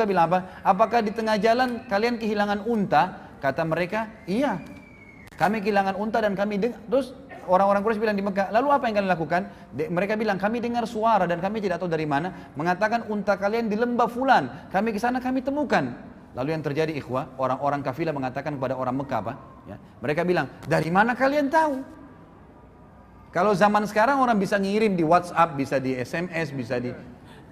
bilang apa? Apakah di tengah jalan kalian kehilangan unta? Kata mereka, iya. Kami kehilangan unta dan kami dengar. Terus orang-orang Quraisy bilang di Mekah, lalu apa yang kalian lakukan? Mereka bilang, kami dengar suara dan kami tidak tahu dari mana, mengatakan unta kalian di lembah fulan. Kami ke sana kami temukan. Lalu yang terjadi ikhwah, orang-orang kafilah mengatakan kepada orang Mekah apa? Ya, mereka bilang, dari mana kalian tahu? Kalau zaman sekarang orang bisa ngirim di WhatsApp, bisa di SMS, bisa di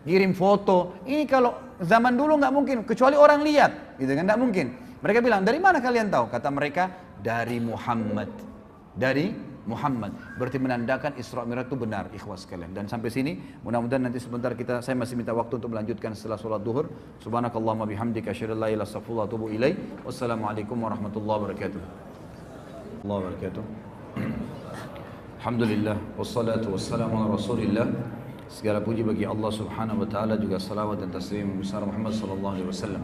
ngirim foto. Ini kalau zaman dulu nggak mungkin, kecuali orang lihat, gitu kan? Nggak mungkin. Mereka bilang, dari mana kalian tahu? Kata mereka, dari Muhammad. Dari Muhammad. Berarti menandakan Isra Mi'raj itu benar, ikhwas sekalian. Dan sampai sini, mudah-mudahan nanti sebentar saya masih minta waktu untuk melanjutkan setelah sholat duhur. Subhanakallahumma bihamdika asyhadu an la ilaha illa anta astaghfiruka wa atubu ilaik. Wassalamualaikum warahmatullahi wabarakatuh. Allah wabarakatuh. Alhamdulillah, wassalatu wassalamu ala rasulillah. Segala puji bagi Allah subhanahu wa ta'ala, juga salawat dan taslim besar Muhammad sallallahu alaihi wasallam.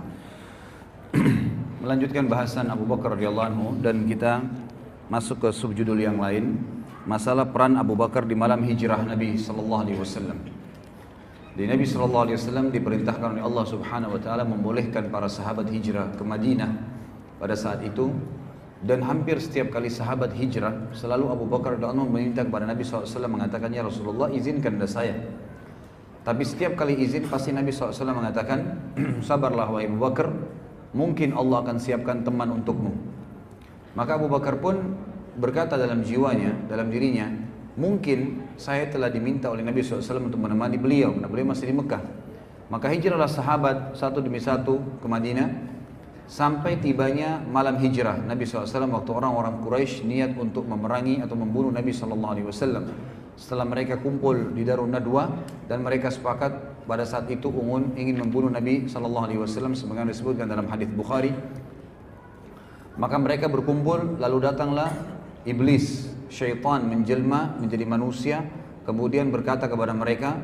Melanjutkan bahasan Abu Bakar radhiyallahu anhu, dan kita masuk ke subjudul yang lain, masalah peran Abu Bakar di malam hijrah Nabi sallallahu alaihi wasallam. Di Nabi sallallahu alaihi wasallam diperintahkan oleh Allah subhanahu wa ta'ala membolehkan para sahabat hijrah ke Madinah pada saat itu. Dan hampir setiap kali sahabat hijrah, selalu Abu Bakar radhiyallahu anhu meminta kepada Nabi SAW, mengatakan, ya Rasulullah, izinkan dah saya. Tapi setiap kali izin, pasti Nabi SAW mengatakan, sabarlah wahai Abu Bakar, mungkin Allah akan siapkan teman untukmu. Maka Abu Bakar pun berkata dalam jiwanya, dalam dirinya, mungkin saya telah diminta oleh Nabi SAW untuk menemani beliau, karena beliau masih di Mekah. Maka hijrahlah sahabat satu demi satu ke Madinah, sampai tibanya malam hijrah Nabi SAW, waktu orang-orang Quraisy niat untuk memerangi atau membunuh Nabi SAW. Setelah mereka kumpul di Darun Nadwa, dan mereka sepakat pada saat itu ingin membunuh Nabi SAW, sebagaimana disebutkan dalam hadis Bukhari. Maka mereka berkumpul, lalu datanglah iblis, syaitan menjelma menjadi manusia, kemudian berkata kepada mereka,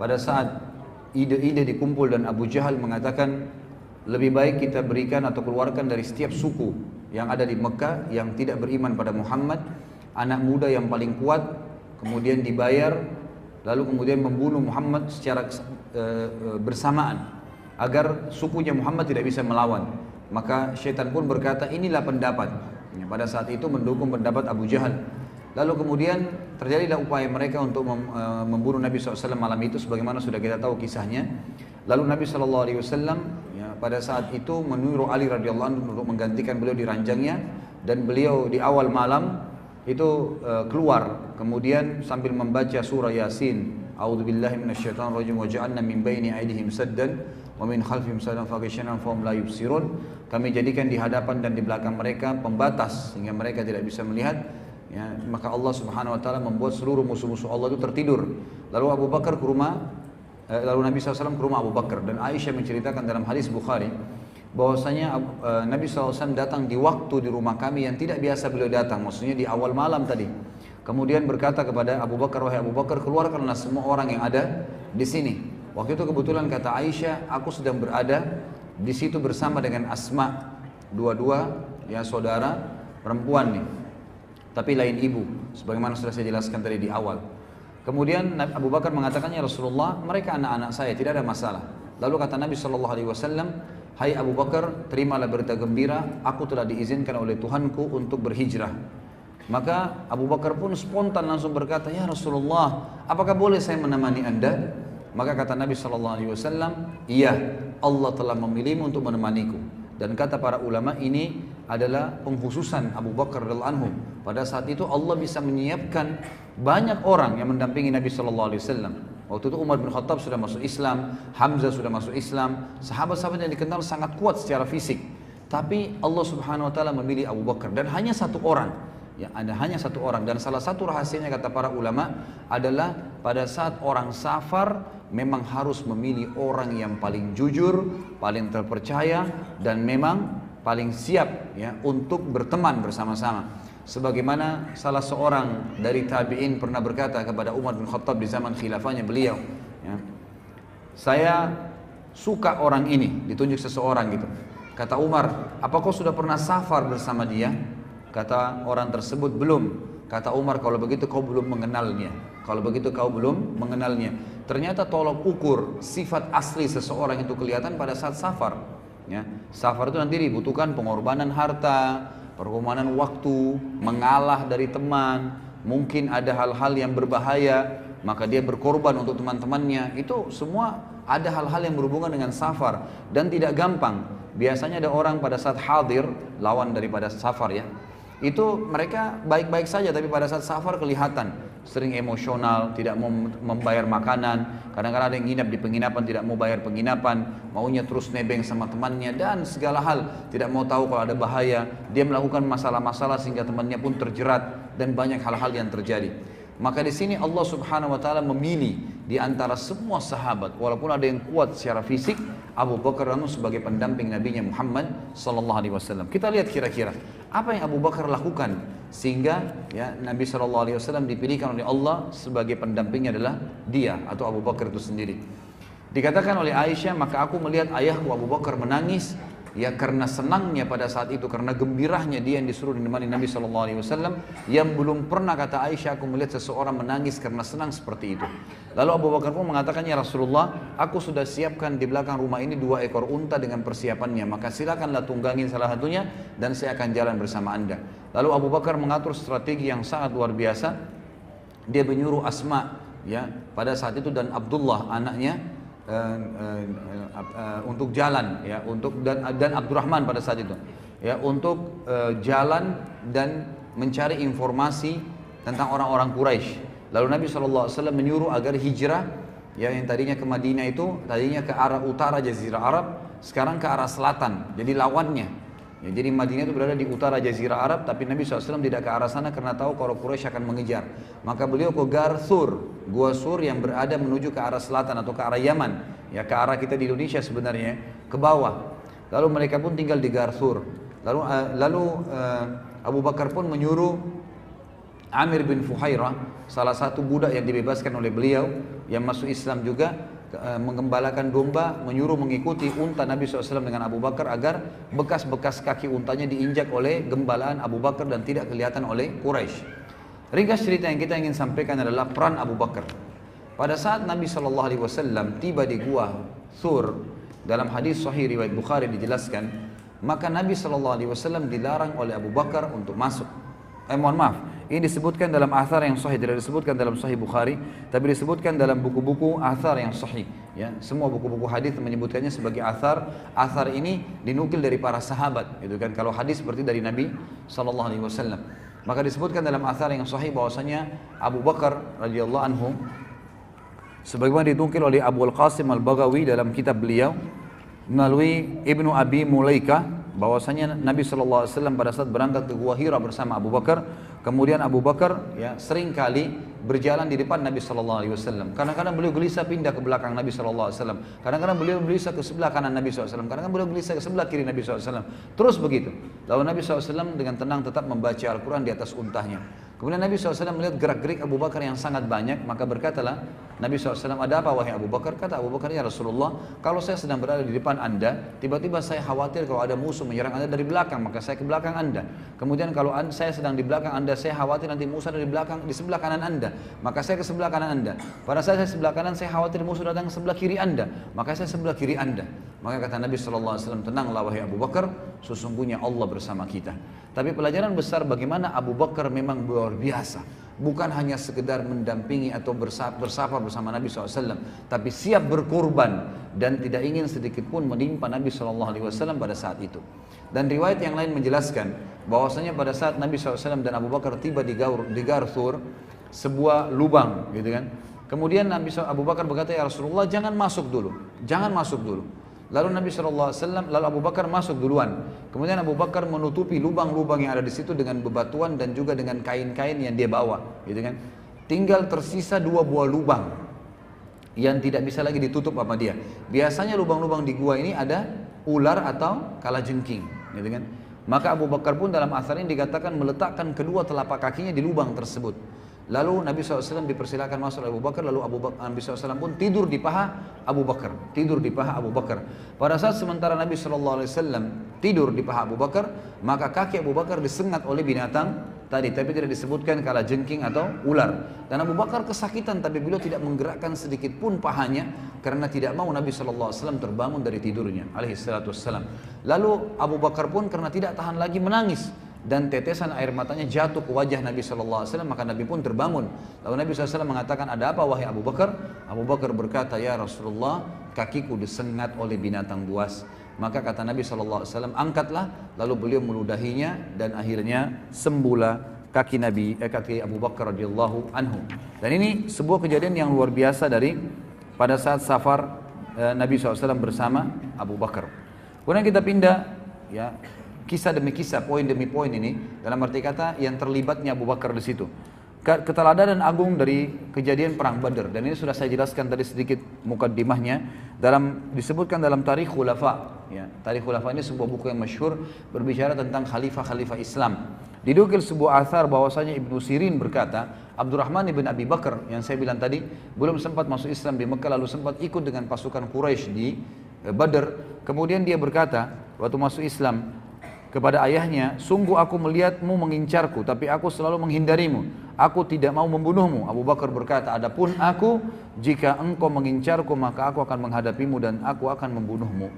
pada saat ide-ide dikumpul dan Abu Jahal mengatakan, lebih baik kita berikan atau keluarkan dari setiap suku yang ada di Mekah yang tidak beriman pada Muhammad, anak muda yang paling kuat, kemudian dibayar, lalu kemudian membunuh Muhammad secara bersamaan, agar sukunya Muhammad tidak bisa melawan. Maka syaitan pun berkata, inilah pendapat. Pada saat itu mendukung pendapat Abu Jahal. Lalu kemudian terjadilah upaya mereka untuk membunuh Nabi SAW malam itu, sebagaimana sudah kita tahu kisahnya. Lalu Nabi SAW pada saat itu menyuruh Ali radhiyallahu anhu untuk menggantikan beliau di ranjangnya, dan beliau di awal malam itu keluar, kemudian sambil membaca surah Yasin, a'udzubillahi minasyaitonir rajim, wa ja'alna min baini aydihim saddan wa min khalfihim saddan faghshaynahum fahum la yubsirun. Kami jadikan di hadapan dan di belakang mereka pembatas sehingga mereka tidak bisa melihat. Ya, maka Allah Subhanahu wa taala membuat seluruh musuh-musuh Allah itu tertidur. Lalu Abu Bakar ke rumah, lalu Nabi SAW ke rumah Abu Bakar, dan Aisyah menceritakan dalam hadis Bukhari bahwasanya Nabi SAW datang di waktu di rumah kami yang tidak biasa beliau datang, maksudnya di awal malam tadi. Kemudian berkata kepada Abu Bakar, wahai Abu Bakar, keluarkanlah semua orang yang ada di sini. Waktu itu kebetulan kata Aisyah, aku sedang berada di situ bersama dengan Asma, dua-dua ya saudara perempuan nih, tapi lain ibu, sebagaimana sudah saya jelaskan tadi di awal. Kemudian Abu Bakar mengatakan, ya Rasulullah, mereka anak-anak saya, tidak ada masalah. Lalu kata Nabi SAW, hai Abu Bakar, terimalah berita gembira, aku telah diizinkan oleh Tuhanku untuk berhijrah. Maka Abu Bakar pun spontan langsung berkata, ya Rasulullah, apakah boleh saya menemani anda? Maka kata Nabi SAW, iya, Allah telah memilihmu untuk menemaniku. Dan kata para ulama, ini adalah pengkhususan Abu Bakar radhiyallahu anhu. Pada saat itu Allah bisa menyiapkan banyak orang yang mendampingi Nabi SAW. Waktu itu Umar bin Khattab sudah masuk Islam, Hamzah sudah masuk Islam, sahabat-sahabat yang dikenal sangat kuat secara fisik. Tapi Allah Subhanahu wa taala memilih Abu Bakar, dan hanya satu orang. Ya, ada hanya satu orang, dan salah satu rahasianya kata para ulama adalah pada saat orang safar memang harus memilih orang yang paling jujur, paling terpercaya, dan memang paling siap ya untuk berteman bersama-sama. Sebagaimana salah seorang dari tabi'in pernah berkata kepada Umar bin Khattab di zaman khilafahnya beliau, ya, saya suka orang ini, ditunjuk seseorang gitu. Kata Umar, apa kau sudah pernah safar bersama dia? Kata orang tersebut, belum. Kata Umar, kalau begitu kau belum mengenalnya. Kalau begitu kau belum mengenalnya. Ternyata tolok ukur sifat asli seseorang itu kelihatan pada saat safar. Ya, safar itu nanti dibutuhkan pengorbanan harta, pengorbanan waktu, mengalah dari teman, mungkin ada hal-hal yang berbahaya, maka dia berkorban untuk teman-temannya. Itu semua ada hal-hal yang berhubungan dengan safar dan tidak gampang. Biasanya ada orang pada saat hadir, lawan daripada safar ya, itu mereka baik-baik saja, tapi pada saat safar kelihatan sering emosional, tidak mau membayar makanan, kadang-kadang ada yang nginap di penginapan tidak mau bayar penginapan, maunya terus nebeng sama temannya dan segala hal, tidak mau tahu kalau ada bahaya, dia melakukan masalah-masalah sehingga temannya pun terjerat dan banyak hal-hal yang terjadi. Maka di sini Allah Subhanahu wa taala memilih di antara semua sahabat, walaupun ada yang kuat secara fisik, Abu Bakar sebagai pendamping Nabi Muhammad sallallahu alaihi wasallam. Kita lihat kira-kira apa yang Abu Bakar lakukan sehingga ya Nabi sallallahu alaihi wasallam dipilihkan oleh Allah sebagai pendampingnya adalah dia atau Abu Bakar itu sendiri. Dikatakan oleh Aisyah, maka aku melihat ayahku Abu Bakar menangis ya karena senangnya pada saat itu, karena gembirahnya dia yang disuruh dinemani Nabi SAW, yang belum pernah, kata Aisyah, aku melihat seseorang menangis karena senang seperti itu. Lalu Abu Bakar pun mengatakan, ya Rasulullah, aku sudah siapkan di belakang rumah ini 2 ekor unta dengan persiapannya, maka silakanlah tunggangin salah satunya dan saya akan jalan bersama anda. Lalu Abu Bakar mengatur strategi yang sangat luar biasa. Dia menyuruh Asma ya pada saat itu dan Abdullah anaknya untuk jalan ya, untuk dan Abdurrahman pada saat itu ya, untuk jalan dan mencari informasi tentang orang-orang Quraisy. Lalu Nabi SAW menyuruh agar hijrah ya, yang tadinya ke Madinah itu tadinya ke arah utara Jazirah Arab, sekarang ke arah selatan, jadi lawannya ya, jadi Madinah itu berada di utara Jazirah Arab, tapi Nabi SAW tidak ke arah sana karena tahu kalau Quraisy akan mengejar. Maka beliau ke Gar Thur, Gua Sur yang berada menuju ke arah selatan atau ke arah Yaman, ya ke arah kita di Indonesia sebenarnya, ke bawah. Lalu mereka pun tinggal di Gar Thur. Lalu Abu Bakar pun menyuruh Amir bin Fuhairah, salah satu budak yang dibebaskan oleh beliau yang masuk Islam juga, menggembalakan domba, menyuruh mengikuti unta Nabi SAW dengan Abu Bakar agar bekas-bekas kaki untanya diinjak oleh gembalaan Abu Bakar dan tidak kelihatan oleh Quraisy. Ringkas cerita yang kita ingin sampaikan adalah peran Abu Bakar. Pada saat Nabi SAW tiba di Gua Thur, dalam hadis sahih riwayat Bukhari dijelaskan, maka Nabi SAW dilarang oleh Abu Bakar untuk masuk. Mohon maaf, ini disebutkan dalam athar yang sahih, tidak disebutkan dalam sahih Bukhari, tapi disebutkan dalam buku-buku athar yang sahih. Ya, semua buku-buku hadis menyebutkannya sebagai athar. Athar ini dinukil dari para sahabat, gitu kan? Kalau hadis seperti dari Nabi SAW. Maka disebutkan dalam athar yang sahih bahwasanya Abu Bakar radhiyallahu anhu, sebagaimana dinukil oleh Abu Al-Qasim Al-Baghawi dalam kitab beliau melalui Ibnu Abi Mulaika, bahwasanya Nabi SAW pada saat berangkat ke Gua Hira bersama Abu Bakar, kemudian Abu Bakar ya sering kali berjalan di depan Nabi SAW. Kadang-kadang beliau gelisah pindah ke belakang Nabi SAW. Kadang-kadang beliau gelisah ke sebelah kanan Nabi SAW. Kadang-kadang beliau gelisah ke sebelah kiri Nabi SAW. Terus begitu. Lalu Nabi SAW dengan tenang tetap membaca Al-Quran di atas untahnya. Kemudian Nabi SAW melihat gerak-gerik Abu Bakar yang sangat banyak, maka berkatalah Nabi SAW, ada apa wahai Abu Bakar? Kata Abu Bakar, ya Rasulullah, kalau saya sedang berada di depan anda, tiba-tiba saya khawatir kalau ada musuh menyerang anda dari belakang, maka saya ke belakang anda. Kemudian kalau saya sedang di belakang anda, saya khawatir nanti musuh ada di belakang, di sebelah kanan anda, maka saya ke sebelah kanan anda. Pada saat saya sebelah kanan, saya khawatir musuh datang ke sebelah kiri anda, maka saya sebelah kiri anda. Maka kata Nabi SAW, tenanglah wahai Abu Bakar, sesungguhnya Allah bersama kita. Tapi pelajaran besar bagaimana Abu Bakar memang luar biasa. Bukan hanya sekedar mendampingi atau bersafar bersama Nabi SAW, tapi siap berkorban dan tidak ingin sedikit pun menimpa Nabi SAW pada saat itu. Dan riwayat yang lain menjelaskan bahwasanya pada saat Nabi SAW dan Abu Bakar tiba di Gar Thur, sebuah lubang, gitu kan. Kemudian Abu Bakar berkata, ya Rasulullah, jangan masuk dulu, jangan masuk dulu. Lalu Nabi SAW, lalu Abu Bakar masuk duluan. Kemudian Abu Bakar menutupi lubang-lubang yang ada di situ dengan bebatuan dan juga dengan kain-kain yang dia bawa, gitu kan. Tinggal tersisa 2 buah lubang yang tidak bisa lagi ditutup sama dia. Biasanya lubang-lubang di gua ini ada ular atau kalajengking, gitu kan. Maka Abu Bakar pun dalam asar ini dikatakan meletakkan kedua telapak kakinya di lubang tersebut. Lalu Nabi SAW dipersilakan masuk oleh Abu Bakar, lalu Nabi SAW pun tidur di paha Abu Bakar, tidur di paha Abu Bakar. Pada saat sementara Nabi SAW tidur di paha Abu Bakar, maka kaki Abu Bakar disengat oleh binatang tadi, tapi tidak disebutkan kalajengking atau ular. Dan Abu Bakar kesakitan, tapi beliau tidak menggerakkan sedikit pun pahanya karena tidak mau Nabi SAW terbangun dari tidurnya alaihi salatu wassalam. Lalu Abu Bakar pun karena tidak tahan lagi menangis dan tetesan air matanya jatuh ke wajah Nabi SAW, maka Nabi pun terbangun. Lalu Nabi SAW mengatakan, ada apa wahai Abu Bakar? Abu Bakar berkata, ya Rasulullah, kakiku disengat oleh binatang buas. Maka kata Nabi SAW, angkatlah. Lalu beliau meludahinya dan akhirnya sembuhlah kaki Abu Bakar radhiyallahu anhu. Dan ini sebuah kejadian yang luar biasa dari pada saat safar Nabi SAW bersama Abu Bakar. Kemudian kita pindah, ya, kisah demi kisah, poin demi poin ini, dalam arti kata yang terlibatnya Abu Bakar di situ. Keteladanan agung dari kejadian perang Badar, dan ini sudah saya jelaskan tadi sedikit mukaddimahnya, disebutkan dalam Tarikh Khulafa. Ya, Tarikh Khulafa ini sebuah buku yang masyhur berbicara tentang khalifah-khalifah Islam. Didukil sebuah athar bahwasanya Ibnu Sirin berkata, Abdurrahman ibn Abi Bakar yang saya bilang tadi belum sempat masuk Islam di Mekah, lalu sempat ikut dengan pasukan Quraisy di Badar. Kemudian dia berkata waktu masuk Islam kepada ayahnya, sungguh aku melihatmu mengincarku, tapi aku selalu menghindarimu. Aku tidak mau membunuhmu. Abu Bakar berkata, adapun aku, jika engkau mengincarku, maka aku akan menghadapimu dan aku akan membunuhmu.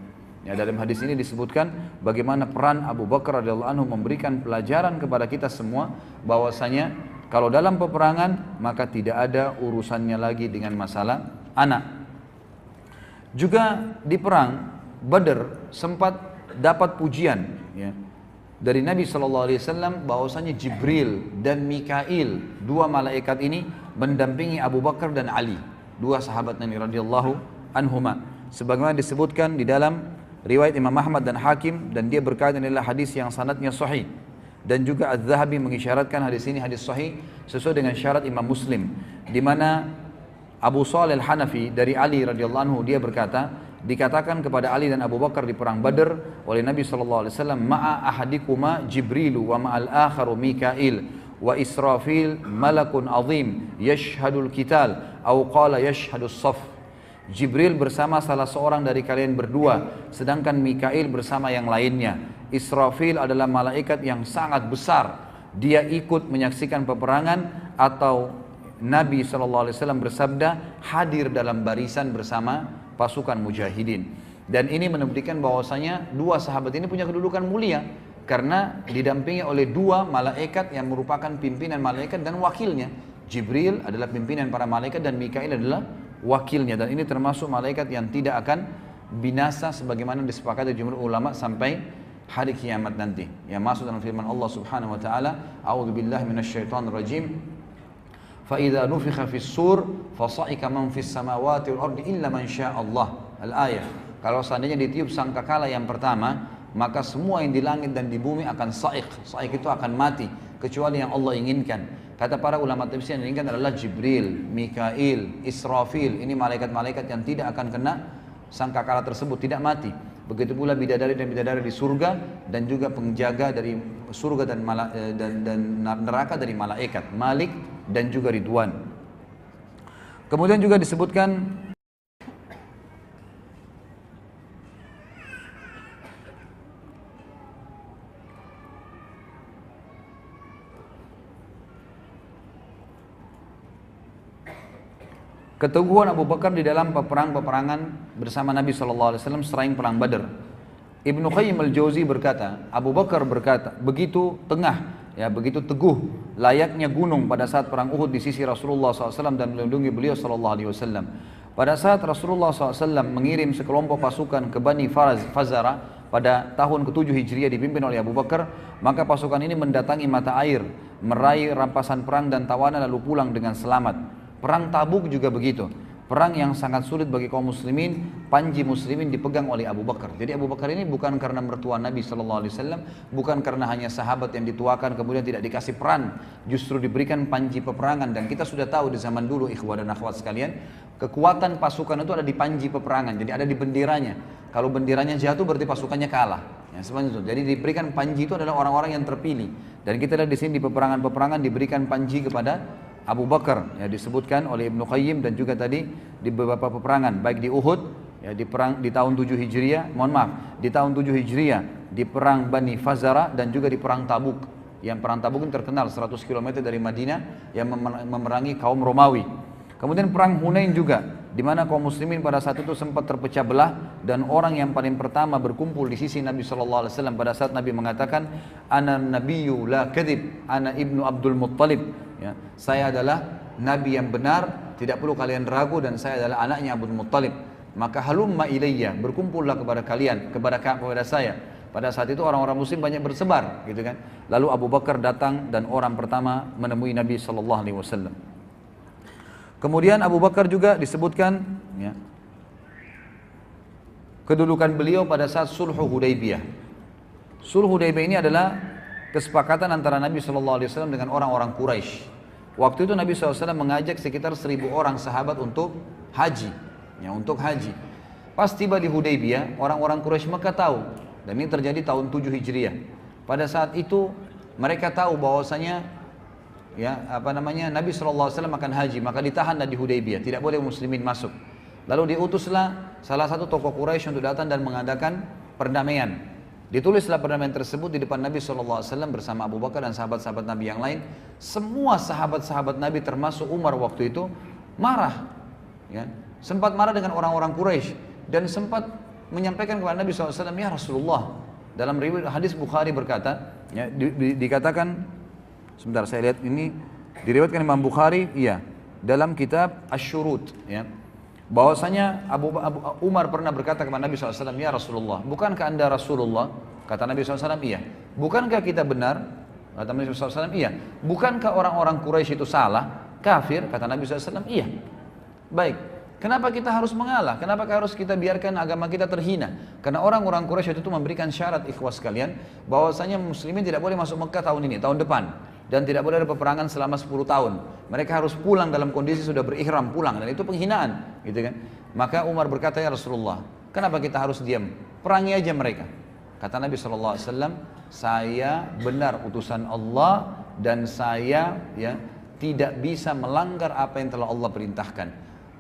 Ya, dalam hadis ini disebutkan bagaimana peran Abu Bakar radhiyallahu anhu memberikan pelajaran kepada kita semua, bahwasanya kalau dalam peperangan maka tidak ada urusannya lagi dengan masalah anak. Juga di perang Badar sempat dapat pujian, ya, dari Nabi SAW bahwasanya Jibril dan Mikail, dua malaikat ini mendampingi Abu Bakar dan Ali, dua sahabat Nabi radhiyallahu anhuma. Sebagaimana disebutkan di dalam riwayat Imam Ahmad dan Hakim, dan dia berkata inilah hadis yang sanadnya sahih. Dan juga Az-Zahabi mengisyaratkan hadis ini hadis sahih sesuai dengan syarat Imam Muslim, di mana Abu Shalih Al-Hanafi dari Ali radhiyallahu anhu dia berkata, dikatakan kepada Ali dan Abu Bakar di perang Badar oleh Nabi SAW, ma'a ahadikuma Jibrilu wa ma'al akharu Mikail wa Israfil malakun azim yashhadul kital au qala yashhadus saf. Jibril bersama salah seorang dari kalian berdua, sedangkan Mikail bersama yang lainnya. Israfil adalah malaikat yang sangat besar, dia ikut menyaksikan peperangan, atau Nabi SAW bersabda hadir dalam barisan bersama pasukan mujahidin. Dan ini menunjukkan bahwasanya dua sahabat ini punya kedudukan mulia karena didampingi oleh dua malaikat yang merupakan pimpinan malaikat dan wakilnya. Jibril adalah pimpinan para malaikat dan Mikail adalah wakilnya, dan ini termasuk malaikat yang tidak akan binasa sebagaimana disepakati jumhur ulama sampai hari kiamat nanti. Yang masuk dalam firman Allah Subhanahu wa taala, a'udzubillahi minasyaitonir rajim. فَإِذَا نُفِخَ فِي الصُّورِ فَصَعِقَ مَنْ فِي السَّمَاوَاتِ وَالْأَرْضِ إِلَّا مَنْ شَاءَ اللَّهُ. Al-ayah. Kalau seandainya ditiup sangkakala yang pertama, maka semua yang di langit dan di bumi akan sa'iq. Sa'iq itu akan mati kecuali yang Allah inginkan. Kata para ulama tafsir yang diinginkan adalah Jibril, Mikail, Israfil. Ini malaikat-malaikat yang tidak akan kena sangkakala tersebut, tidak mati. Begitu pula bidadari dan bidadari di surga, dan juga penjaga dari surga dan neraka dari malaikat, Malik dan juga Ridwan. Kemudian juga disebutkan keteguhan Abu Bakar di dalam peperangan bersama Nabi SAW selain perang Badar. Ibnu Qayyim al-Jauzi berkata, Abu Bakar berkata, begitu teguh layaknya gunung pada saat perang Uhud di sisi Rasulullah SAW dan melindungi beliau SAW. Pada saat Rasulullah SAW mengirim sekelompok pasukan ke Bani Fazara pada tahun ke-7 Hijriah dipimpin oleh Abu Bakar, maka pasukan ini mendatangi mata air, meraih rampasan perang dan tawanan lalu pulang dengan selamat. Perang Tabuk juga begitu. Perang yang sangat sulit bagi kaum muslimin, panji muslimin dipegang oleh Abu Bakar. Jadi Abu Bakar ini bukan karena mertua Nabi SAW, bukan karena hanya sahabat yang dituakan kemudian tidak dikasih peran, justru diberikan panji peperangan. Dan kita sudah tahu di zaman dulu, ikhwah dan akhwat sekalian, kekuatan pasukan itu ada di panji peperangan, jadi ada di benderanya. Kalau benderanya jatuh berarti pasukannya kalah. Ya, seperti itu. Jadi diberikan panji itu adalah orang-orang yang terpilih. Dan kita lihat di sini di peperangan-peperangan diberikan panji kepada Abu Bakar, ya, disebutkan oleh Ibnu Qayyim dan juga tadi di beberapa peperangan, baik di Uhud, ya, di perang di tahun 7 Hijriah, di tahun 7 Hijriah di perang Bani Fazara dan juga di perang Tabuk. yang perang Tabuk ini terkenal 100 km dari Madinah yang memerangi kaum Romawi. Kemudian perang Hunain juga, di mana kaum muslimin pada saat itu sempat terpecah belah dan orang yang paling pertama berkumpul di sisi Nabi SAW pada saat Nabi mengatakan, Ana nabiyyu la kadhib, ana ibnu Abdul Muttalib. Ya, saya adalah Nabi yang benar, tidak perlu kalian ragu, dan saya adalah anaknya Abdul Muttalib. Maka halumma ilayya, berkumpullah kepada kalian, kepada saya. Pada saat itu orang-orang muslim banyak bersebar, gitu kan. Lalu Abu Bakar datang dan orang pertama menemui Nabi SAW. Kemudian Abu Bakar juga disebutkan ya, kedudukan beliau pada saat Sulhu Hudaybiyah. Sulhu Hudaybiyah ini adalah kesepakatan antara Nabi SAW dengan orang-orang Quraisy. Waktu itu Nabi SAW mengajak sekitar 1.000 orang sahabat untuk haji. Ya, untuk haji. Pas tiba di Hudaybiyah, orang-orang Quraisy Mekah tahu, dan ini terjadi tahun 7 Hijriah. Pada saat itu mereka tahu bahwasanya Nabi SAW akan haji, maka ditahanlah di Hudaybiyah, tidak boleh muslimin masuk. Lalu diutuslah salah satu tokoh Quraisy untuk datang dan mengadakan perdamaian. Ditulislah perdamaian tersebut di depan Nabi SAW bersama Abu Bakar dan sahabat-sahabat Nabi yang lain. Semua sahabat-sahabat Nabi termasuk Umar waktu itu marah, ya, sempat marah dengan orang-orang Quraisy dan sempat menyampaikan kepada Nabi SAW, ya Rasulullah, dalam riwayat hadis Bukhari berkata, ya, dikatakan, sebentar saya lihat ini diriwayatkan Imam Bukhari, iya, dalam kitab Asy-Syurut, ya, bahwasanya Umar pernah berkata kepada Nabi SAW, ya Rasulullah, bukankah anda Rasulullah? Kata Nabi SAW, iya. Bukankah kita benar? Kata Nabi SAW, iya. Bukankah orang-orang Quraisy itu salah, kafir? Kata Nabi SAW, iya. Baik, kenapa kita harus mengalah? Kenapa harus kita biarkan agama kita terhina? Karena orang-orang Quraisy itu memberikan syarat, ikhwas sekalian, bahwasanya muslimin tidak boleh masuk Mekah tahun ini, tahun depan. Dan tidak boleh ada peperangan selama 10 tahun. Mereka harus pulang dalam kondisi sudah berihram pulang, dan itu penghinaan, gitu kan? Maka Umar berkata, ya Rasulullah, kenapa kita harus diam? Perangi aja mereka. Kata Nabi SAW, saya benar utusan Allah dan saya tidak bisa melanggar apa yang telah Allah perintahkan.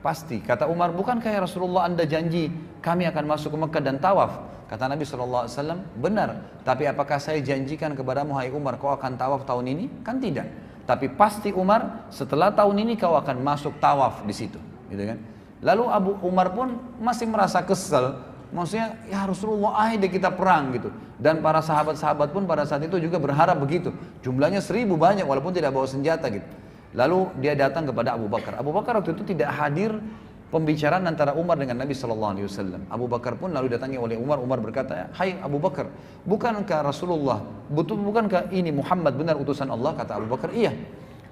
Pasti, kata Umar, bukankah ya Rasulullah anda janji kami akan masuk ke Mekah dan tawaf? Kata Nabi SAW, benar, tapi apakah saya janjikan kepadamu, hai Umar, kau akan tawaf tahun ini? Kan tidak. Tapi pasti Umar, setelah tahun ini kau akan masuk tawaf di situ, gitu kan? Lalu Abu Umar pun masih merasa kesel, maksudnya, ya Rasulullah, ayo deh kita perang gitu. Dan para sahabat-sahabat pun pada saat itu juga berharap begitu. Jumlahnya 1.000 banyak, walaupun tidak bawa senjata gitu. Lalu dia datang kepada Abu Bakar. Abu Bakar waktu itu tidak hadir pembicaraan antara Umar dengan Nabi SAW. Abu Bakar pun lalu datangi oleh Umar. Umar berkata, hai Abu Bakar, bukankah Rasulullah, bukankah ini Muhammad benar utusan Allah? Kata Abu Bakar, iya.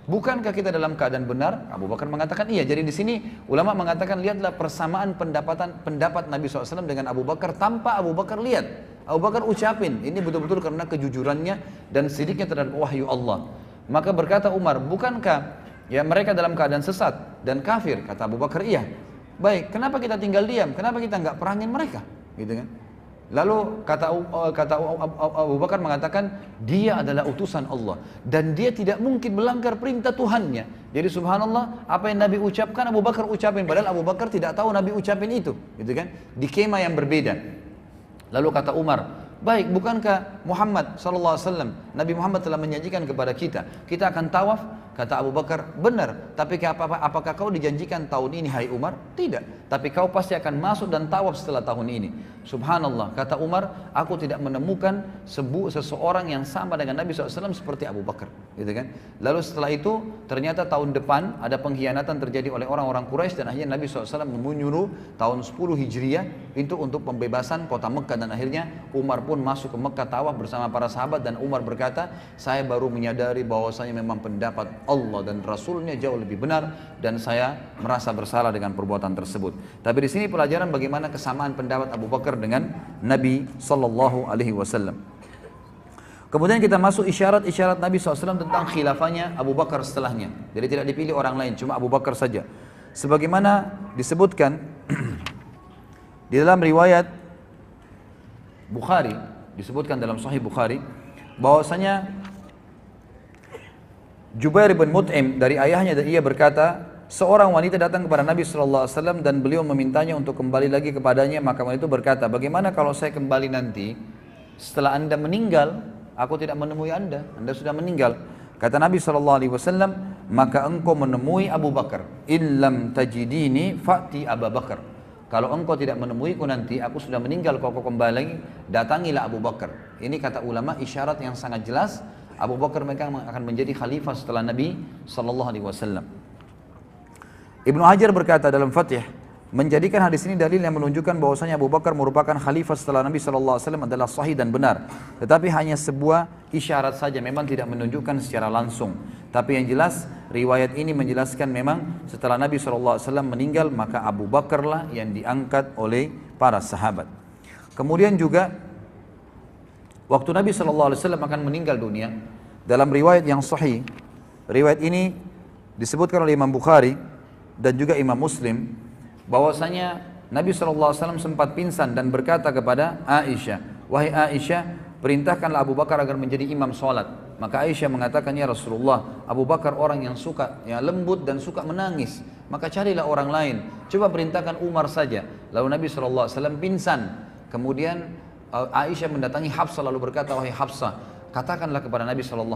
Bukankah kita dalam keadaan benar? Abu Bakar mengatakan iya. Jadi di sini ulama mengatakan, lihatlah persamaan pendapat Nabi SAW dengan Abu Bakar tanpa Abu Bakar lihat. Abu Bakar ucapin, ini betul-betul karena kejujurannya dan sidiknya terhadap wahyu Allah. Maka berkata Umar, bukankah ya mereka dalam keadaan sesat dan kafir? Kata Abu Bakar, iya. Baik, kenapa kita tinggal diam? Kenapa kita nggak perangin mereka? Gitu kan? Lalu kata Abu Bakar mengatakan, dia adalah utusan Allah dan dia tidak mungkin melanggar perintah Tuhannya. Jadi subhanallah, apa yang Nabi ucapkan Abu Bakar ucapin, padahal Abu Bakar tidak tahu Nabi ucapin itu, gitu kan? Di kemah yang berbeda. Lalu kata Umar, baik, bukankah Muhammad SAW, Nabi Muhammad telah menjanjikan kepada kita akan tawaf? Kata Abu Bakar, benar, tapi apakah kau dijanjikan tahun ini, hai Umar? Tidak, tapi kau pasti akan masuk dan tawaf setelah tahun ini. Subhanallah, kata Umar, aku tidak menemukan seseorang yang sama dengan Nabi SAW seperti Abu Bakar, gitu kan? Lalu setelah itu, ternyata tahun depan ada pengkhianatan terjadi oleh orang-orang Quraisy dan akhirnya Nabi SAW menyuruh tahun 10 Hijriah itu untuk pembebasan kota Mekah, dan akhirnya Umar pun masuk ke Mekah tawaf bersama para sahabat. Dan Umar berkata, saya baru menyadari bahwasanya memang pendapat Allah dan Rasulnya jauh lebih benar, dan saya merasa bersalah dengan perbuatan tersebut. Tapi di sini pelajaran bagaimana kesamaan pendapat Abu Bakar dengan Nabi Sallallahu Alaihi Wasallam. Kemudian kita masuk isyarat-isyarat Nabi SAW tentang khilafahnya Abu Bakar setelahnya. Jadi tidak dipilih orang lain, cuma Abu Bakar saja. Sebagaimana disebutkan di dalam riwayat Bukhari, disebutkan dalam Sahih Bukhari, bahwasanya Jubair bin Mut'im dari ayahnya, dan ia berkata, seorang wanita datang kepada Nabi SAW dan beliau memintanya untuk kembali lagi kepadanya. Maka wanita itu berkata, bagaimana kalau saya kembali nanti setelah anda meninggal, aku tidak menemui anda sudah meninggal. Kata Nabi SAW, maka engkau menemui Abu Bakar. Illam tajidini fa'ti Abu Bakar. Kalau engkau tidak menemuiku nanti, aku sudah meninggal, kalau kau kembali, datangilah Abu Bakar. Ini kata ulama isyarat yang sangat jelas, Abu Bakar mereka akan menjadi khalifah setelah Nabi SAW. Ibnu Hajar berkata dalam Fathih, menjadikan hadis ini dalil yang menunjukkan bahwasanya Abu Bakar merupakan khalifah setelah Nabi SAW adalah sahih dan benar. Tetapi hanya sebuah isyarat saja, memang tidak menunjukkan secara langsung. Tapi yang jelas, riwayat ini menjelaskan memang setelah Nabi SAW meninggal, maka Abu Bakarlah yang diangkat oleh para sahabat. Kemudian juga, waktu Nabi SAW akan meninggal dunia, dalam riwayat yang sahih, riwayat ini disebutkan oleh Imam Bukhari dan juga Imam Muslim, bahwasanya Nabi SAW sempat pingsan dan berkata kepada Aisyah, wahai Aisyah, perintahkanlah Abu Bakar agar menjadi imam sholat. Maka Aisyah mengatakan, ya Rasulullah, Abu Bakar orang yang suka, yang lembut dan suka menangis, maka carilah orang lain, coba perintahkan Umar saja. Lalu Nabi SAW pingsan. Kemudian Aisyah mendatangi Hafsah lalu berkata, wahai Hafsah, katakanlah kepada Nabi SAW,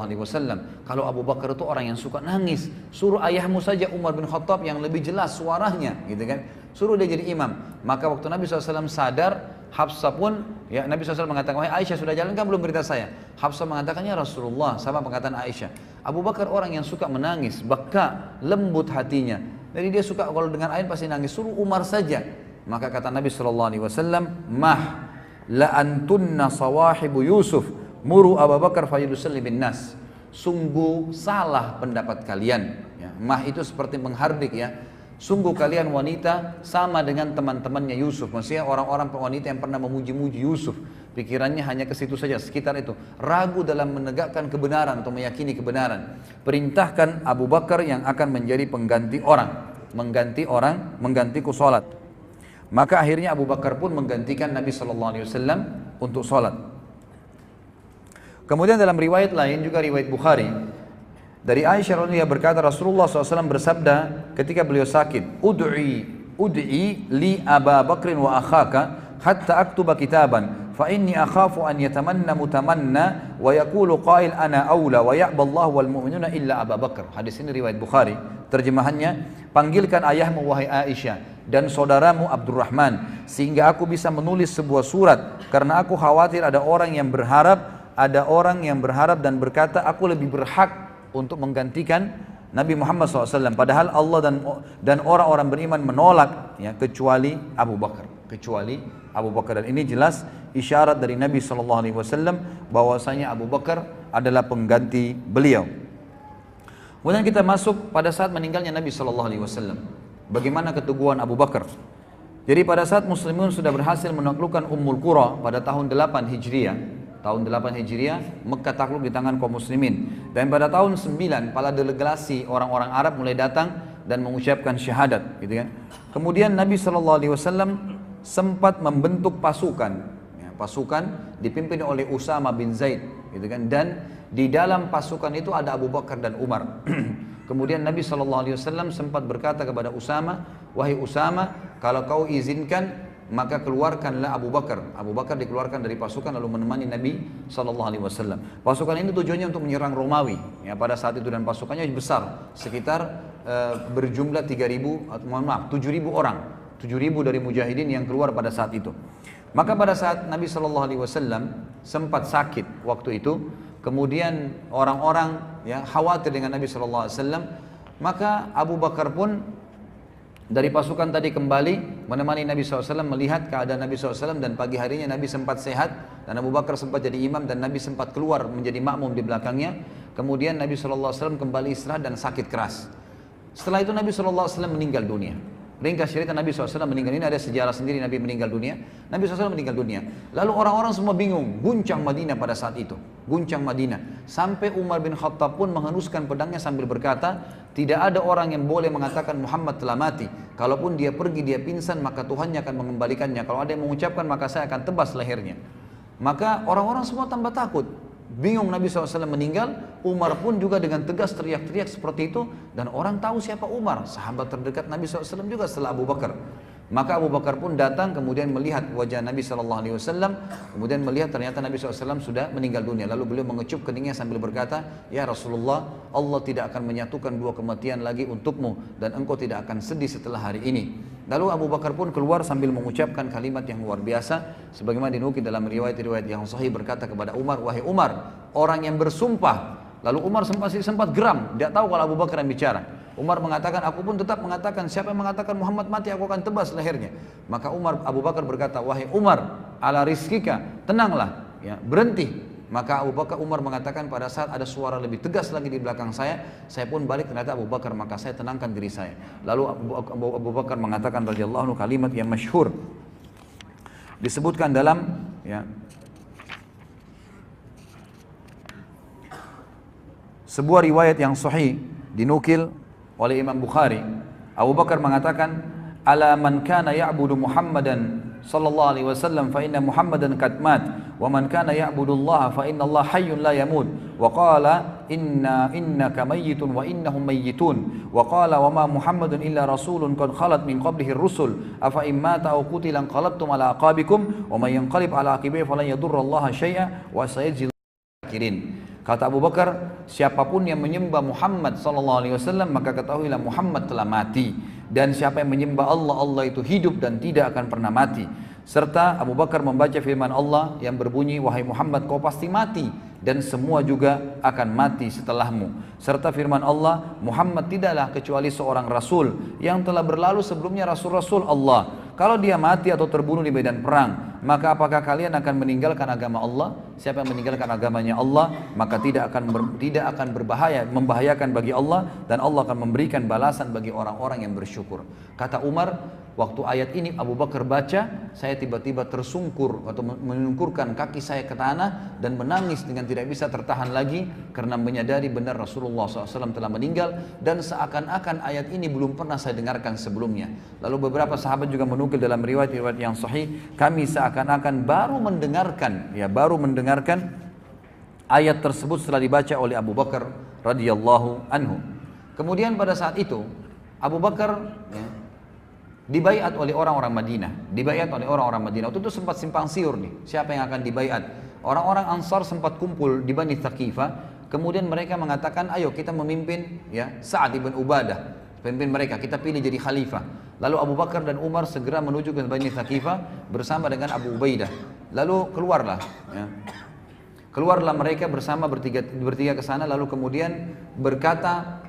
kalau Abu Bakar itu orang yang suka nangis, suruh ayahmu saja Umar bin Khattab yang lebih jelas suaranya, gitu kan? Suruh dia jadi imam. Maka waktu Nabi SAW sadar, Hafsah pun, ya Nabi SAW mengatakan, wahai Aisyah, sudah jalan kan belum berita saya? Hafsah mengatakan, ya Rasulullah, sama perkataan Aisyah, Abu Bakar orang yang suka menangis, baka, lembut hatinya. Jadi dia suka kalau dengan air pasti nangis, suruh Umar saja. Maka kata Nabi SAW, mah la antunna sawahibu Yusuf muru Abu Bakar fayusalli bin nas. Sungguh salah pendapat kalian, ya. Mah itu seperti menghardik, ya. Sungguh kalian wanita sama dengan teman-temannya Yusuf. Maksudnya orang-orang wanita yang pernah memuji-muji Yusuf, pikirannya hanya ke situ saja, sekitar itu, ragu dalam menegakkan kebenaran atau meyakini kebenaran. Perintahkan Abu Bakar yang akan menjadi pengganti orang, menggantiku sholat. Maka akhirnya Abu Bakar pun menggantikan Nabi SAW untuk sholat. Kemudian dalam riwayat lain, juga riwayat Bukhari, dari Aisyah radhiyallahu berkata, Rasulullah SAW bersabda ketika beliau sakit, ud'i li Aba Bakrin wa akhaka hatta aktuba kitaban fa inni akhafu an yatamanna mutamanna wa yaqulu qail ana aula wa ya'ba Allah wal mu'minuna illa Aba Bakr. Hadis ini riwayat Bukhari. Terjemahannya, panggilkan ayahmu wahai Aisyah dan saudaramu Abdurrahman sehingga aku bisa menulis sebuah surat, karena aku khawatir ada orang yang berharap dan berkata aku lebih berhak untuk menggantikan Nabi Muhammad SAW, padahal Allah dan orang-orang beriman menolak, ya, kecuali Abu Bakar. Dan ini jelas isyarat dari Nabi SAW bahwasanya Abu Bakar adalah pengganti beliau. Kemudian kita masuk pada saat meninggalnya Nabi SAW. Bagaimana keteguhan Abu Bakar? Jadi pada saat Muslimun sudah berhasil menaklukkan Ummul Qura pada tahun 8 Hijriah, Mekah takluk di tangan kaum muslimin. Dan pada tahun 9, para delegasi orang-orang Arab mulai datang dan mengucapkan syahadat, gitu kan. Kemudian Nabi SAW sempat membentuk pasukan, ya, pasukan dipimpin oleh Usama bin Zaid, gitu kan. Dan di dalam pasukan itu ada Abu Bakar dan Umar. Kemudian Nabi SAW sempat berkata kepada Usama, wahai Usama, kalau kau izinkan, maka keluarkanlah Abu Bakar. Abu Bakar dikeluarkan dari pasukan lalu menemani Nabi SAW. Pasukan ini tujuannya untuk menyerang Romawi, ya, pada saat itu, dan pasukannya besar, sekitar berjumlah 7.000 orang, 7.000 dari mujahidin yang keluar pada saat itu. Maka pada saat Nabi SAW sempat sakit waktu itu, kemudian orang-orang, ya, khawatir dengan Nabi SAW, maka Abu Bakar pun dari pasukan tadi kembali menemani Nabi SAW, melihat keadaan Nabi SAW, dan pagi harinya Nabi sempat sehat dan Abu Bakar sempat jadi imam dan Nabi sempat keluar menjadi makmum di belakangnya. Kemudian Nabi SAW kembali istirahat dan sakit keras. Setelah itu Nabi SAW meninggal dunia. Ringkas cerita, Nabi SAW meninggal, ini ada sejarah sendiri Nabi meninggal dunia. Nabi SAW meninggal dunia. Lalu orang-orang semua bingung, guncang Madinah pada saat itu. Guncang Madinah. Sampai Umar bin Khattab pun menghenuskan pedangnya sambil berkata, tidak ada orang yang boleh mengatakan Muhammad telah mati. Kalaupun dia pergi, dia pingsan, maka Tuhannya akan mengembalikannya. Kalau ada yang mengucapkan, maka saya akan tebas lehernya. Maka orang-orang semua tambah takut. Bingung Nabi SAW meninggal. Umar pun juga dengan tegas teriak-teriak seperti itu. Dan orang tahu siapa Umar, sahabat terdekat Nabi SAW juga setelah Abu Bakar. Maka Abu Bakar pun datang kemudian melihat wajah Nabi SAW, kemudian melihat ternyata Nabi SAW sudah meninggal dunia. Lalu beliau mengecup keningnya sambil berkata, "Ya Rasulullah, Allah tidak akan menyatukan dua kematian lagi untukmu dan engkau tidak akan sedih setelah hari ini." Lalu Abu Bakar pun keluar sambil mengucapkan kalimat yang luar biasa, sebagaimana dinukil dalam riwayat-riwayat yang sahih, berkata kepada Umar, "Wahai Umar, orang yang bersumpah." Lalu Umar sempat geram, tidak tahu kalau Abu Bakar yang bicara. Umar mengatakan, "Aku pun tetap mengatakan, siapa yang mengatakan Muhammad mati, aku akan tebas lehernya." Maka Abu Bakar berkata, "Wahai Umar, ala rizkika, tenanglah, ya, berhenti." Maka Umar mengatakan, pada saat ada suara lebih tegas lagi di belakang saya pun balik, ternyata Abu Bakar, maka saya tenangkan diri saya. Lalu Abu Bakar mengatakan radhiyallahu anhu kalimat yang masyhur disebutkan dalam, ya, sebuah riwayat yang sahih dinukil oleh Imam Bukhari. Abu Bakar mengatakan, "Ala man kana ya'budu Muhammadan sallallahu alaihi wasallam fa inna Muhammadan qad mat wa man kana ya'budu Allah fa inna Allah hayyun la yamut wa qala innaka mayyitun wa innahum mayyitun wa qala wa ma Muhammadun illa rasulun qad khalat min qablihi ar-rusul afa in mata aw qutila qalabtum ala aqabikum wa man yanqalib ala aqibihi falan yadurra Allah syai'a wa sayajzil syakirin." Kata Abu Bakar, siapapun yang menyembah Muhammad SAW, maka ketahuilah Muhammad telah mati. Dan siapa yang menyembah Allah, Allah itu hidup dan tidak akan pernah mati. Serta Abu Bakar membaca firman Allah yang berbunyi, "Wahai Muhammad, kau pasti mati dan semua juga akan mati setelahmu." Serta firman Allah, "Muhammad tidaklah kecuali seorang rasul yang telah berlalu sebelumnya rasul-rasul Allah. Kalau dia mati atau terbunuh di medan perang, maka apakah kalian akan meninggalkan agama Allah? Siapa yang meninggalkan agamanya Allah, maka tidak akan membahayakan bagi Allah, dan Allah akan memberikan balasan bagi orang-orang yang bersyukur." Kata Umar, waktu ayat ini Abu Bakar baca, saya tiba-tiba tersungkur atau menungkurkan kaki saya ke tanah dan menangis dengan tidak bisa tertahan lagi karena menyadari benar Rasulullah SAW telah meninggal, dan seakan-akan ayat ini belum pernah saya dengarkan sebelumnya. Lalu beberapa sahabat juga menukil dalam riwayat-riwayat yang sahih, kami seakan-akan baru mendengarkan ayat tersebut setelah dibaca oleh Abu Bakar radhiyallahu anhu. Kemudian pada saat itu Abu Bakar, ya, dibaiat oleh orang-orang Madinah. Waktu itu sempat simpang siur nih, siapa yang akan dibaiat. Orang-orang Ansar sempat kumpul di Bani Thaqifah. Kemudian mereka mengatakan, "Ayo kita memimpin, ya, Sa'ad ibn Ubadah, pemimpin mereka, kita pilih jadi khalifah." Lalu Abu Bakar dan Umar segera menuju ke Bani Thaqifah bersama dengan Abu Ubaidah. Lalu keluarlah mereka bersama bertiga ke sana. Lalu kemudian berkata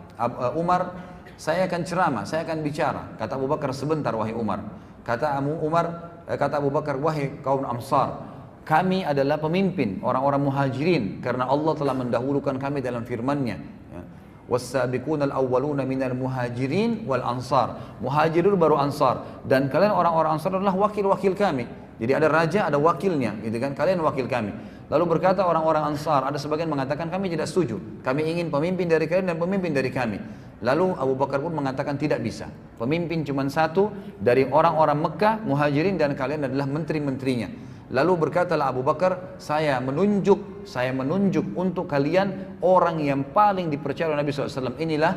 Umar, "Saya akan ceramah, saya akan bicara." Kata Abu Bakar, "Sebentar wahai Umar." Kata Abu Bakar, "Wahai kaum Ansar, kami adalah pemimpin orang-orang muhajirin karena Allah telah mendahulukan kami dalam firman-Nya, ya, was-sabiquna al-awwaluna minal muhajirin wal ansar." Muhajirun baru ansar, dan kalian orang-orang ansar adalah wakil-wakil kami. Jadi ada raja, ada wakilnya, gitu kan? Kalian wakil kami. Lalu berkata orang-orang ansar, ada sebagian mengatakan kami tidak setuju, kami ingin pemimpin dari kalian dan pemimpin dari kami. Lalu Abu Bakar pun mengatakan tidak bisa, pemimpin cuma satu dari orang-orang Mekah, muhajirin, dan kalian adalah menteri-menterinya. Lalu berkatalah Abu Bakar, saya menunjuk untuk kalian orang yang paling dipercaya oleh Nabi SAW, inilah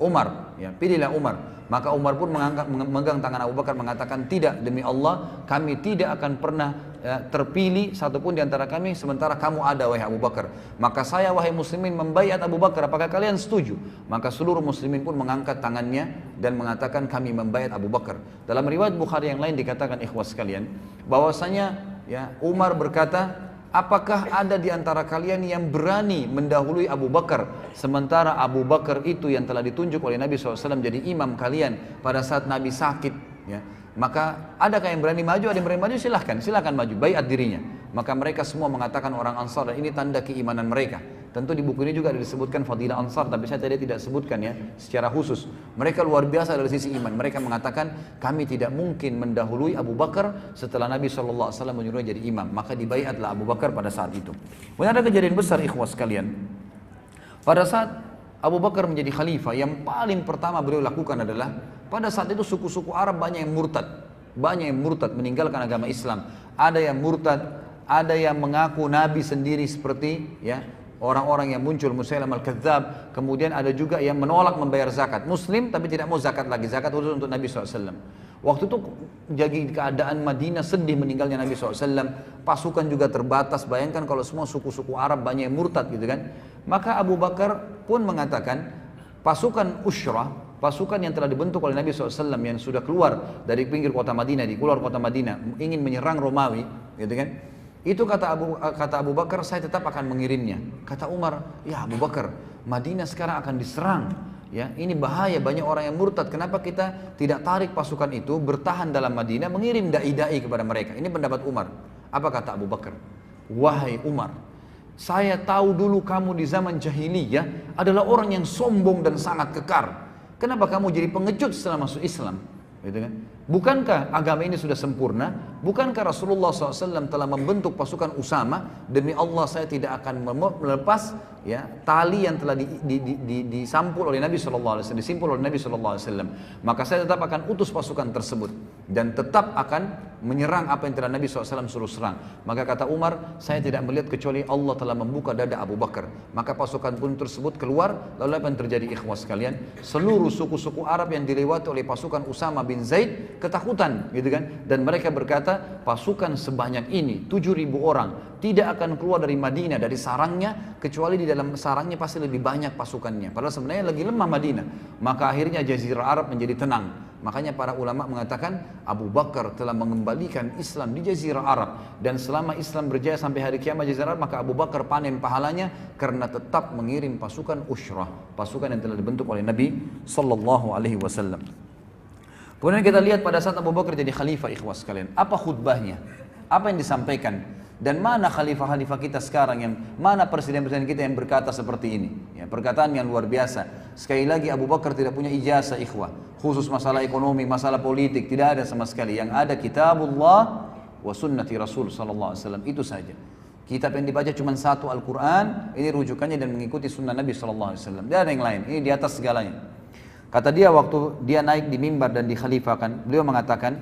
Umar, ya, pilihlah Umar. Maka Umar pun memegang tangan Abu Bakar mengatakan, "Tidak, demi Allah kami tidak akan pernah, ya, terpilih satupun di antara kami sementara kamu ada wahai Abu Bakar. Maka saya wahai muslimin membaiat Abu Bakar, apakah kalian setuju?" Maka seluruh muslimin pun mengangkat tangannya dan mengatakan kami membaiat Abu Bakar. Dalam riwayat Bukhari yang lain dikatakan, ikhwas sekalian, bahwasanya, ya, Umar berkata, "Apakah ada di antara kalian yang berani mendahului Abu Bakar sementara Abu Bakar itu yang telah ditunjuk oleh Nabi SAW jadi imam kalian pada saat Nabi sakit, ya. Maka adakah yang berani maju? Ada yang berani maju? Silahkan maju, baiat dirinya." Maka mereka semua mengatakan orang Ansar, dan ini tanda keimanan mereka. Tentu di buku ini juga disebutkan fadilah Ansar, tapi saya tadi tidak sebutkan, ya, secara khusus. Mereka luar biasa dari sisi iman. Mereka mengatakan kami tidak mungkin mendahului Abu Bakar setelah Nabi SAW menyuruh jadi imam. Maka dibaiatlah Abu Bakar pada saat itu. Kemudian ada kejadian besar, ikhwas sekalian. Pada saat Abu Bakar menjadi khalifah, yang paling pertama beliau lakukan adalah, pada saat itu suku-suku Arab banyak yang murtad, meninggalkan agama Islam. Ada yang murtad, ada yang mengaku Nabi sendiri seperti, ya, orang-orang yang muncul Musailam al-Kadzab. Kemudian ada juga yang menolak membayar zakat, Muslim tapi tidak mau zakat lagi, zakat khusus untuk Nabi SAW. Waktu itu jadi keadaan Madinah sedih meninggalnya Nabi SAW, pasukan juga terbatas, bayangkan kalau semua suku-suku Arab banyak yang murtad gitu kan. Maka Abu Bakar pun mengatakan, pasukan Ushrah, pasukan yang telah dibentuk oleh Nabi SAW yang sudah keluar dari pinggir kota Madinah, di keluar kota Madinah, ingin menyerang Romawi gitu kan. Itu kata Abu Bakar, saya tetap akan mengirimnya. Kata Umar, ya Abu Bakar, Madinah sekarang akan diserang. Ya, ini bahaya, banyak orang yang murtad. Kenapa kita tidak tarik pasukan itu, bertahan dalam Madinah, mengirim dai-dai kepada mereka? Ini pendapat Umar. Apa kata Abu Bakar? Wahai Umar, saya tahu dulu kamu di zaman jahiliyah adalah orang yang sombong dan sangat kekar. Kenapa kamu jadi pengecut setelah masuk Islam? Gitu kan? Bukankah agama ini sudah sempurna? Bukankah Rasulullah SAW telah membentuk pasukan Usama? Demi Allah saya tidak akan melepas ya tali yang telah disampul oleh Nabi SAW, disimpul oleh Nabi SAW. Maka saya tetap akan utus pasukan tersebut dan tetap akan menyerang apa yang telah Nabi SAW suruh serang. Maka kata Umar, saya tidak melihat kecuali Allah telah membuka dada Abu Bakar. Maka pasukan pun tersebut keluar. Lalu apa yang terjadi ikhwas sekalian? Seluruh suku-suku Arab yang dilewati oleh pasukan Usama bin Zaid ketakutan gitu kan, dan mereka berkata, pasukan sebanyak ini 7.000 orang tidak akan keluar dari Madinah, dari sarangnya, kecuali di dalam sarangnya pasti lebih banyak pasukannya, padahal sebenarnya lagi lemah Madinah. Maka akhirnya Jazirah Arab menjadi tenang. Makanya para ulama mengatakan Abu Bakar telah mengembalikan Islam di Jazirah Arab, dan selama Islam berjaya sampai hari kiamat Jazirah Arab, maka Abu Bakar panen pahalanya karena tetap mengirim pasukan Ushrah, pasukan yang telah dibentuk oleh Nabi Sallallahu Alaihi Wasallam. Kemudian kita lihat pada saat Abu Bakar jadi khalifah, ikhwas sekalian, apa khutbahnya, apa yang disampaikan, dan mana khalifah-khalifah kita sekarang, yang mana presiden-presiden kita yang berkata seperti ini, ya, perkataan yang luar biasa. Sekali lagi Abu Bakar tidak punya ijazah ikhwah, khusus masalah ekonomi, masalah politik, tidak ada sama sekali. Yang ada kitabullah wa sunnati Rasul Sallallahu Alaihi Wasallam, itu saja. Kitab yang dibaca cuma satu, Al-Quran, ini rujukannya dan mengikuti sunnah Nabi Sallallahu Alaihi Wasallam. Tidak ada yang lain, ini di atas segalanya. Kata dia waktu dia naik di mimbar dan dikhalifahkan, beliau mengatakan,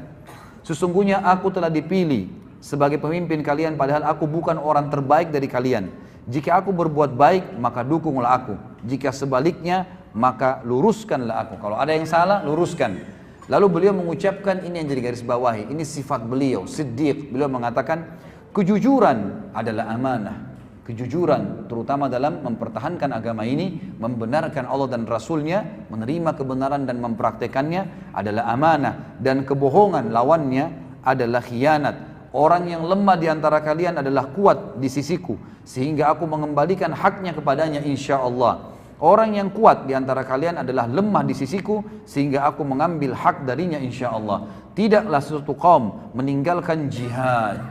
sesungguhnya aku telah dipilih sebagai pemimpin kalian padahal aku bukan orang terbaik dari kalian. Jika aku berbuat baik, maka dukunglah aku. Jika sebaliknya, maka luruskanlah aku. Kalau ada yang salah, luruskan. Lalu beliau mengucapkan, ini yang jadi garis bawahi, ini sifat beliau, Siddiq. Beliau mengatakan, kejujuran adalah amanah. Kejujuran terutama dalam mempertahankan agama ini, membenarkan Allah dan Rasulnya, menerima kebenaran dan mempraktekannya adalah amanah, dan kebohongan lawannya adalah khianat. Orang yang lemah di antara kalian adalah kuat di sisiku, sehingga aku mengembalikan haknya kepadanya insya Allah. Orang yang kuat di antara kalian adalah lemah di sisiku, sehingga aku mengambil hak darinya insya Allah. Tidaklah suatu kaum meninggalkan jihad.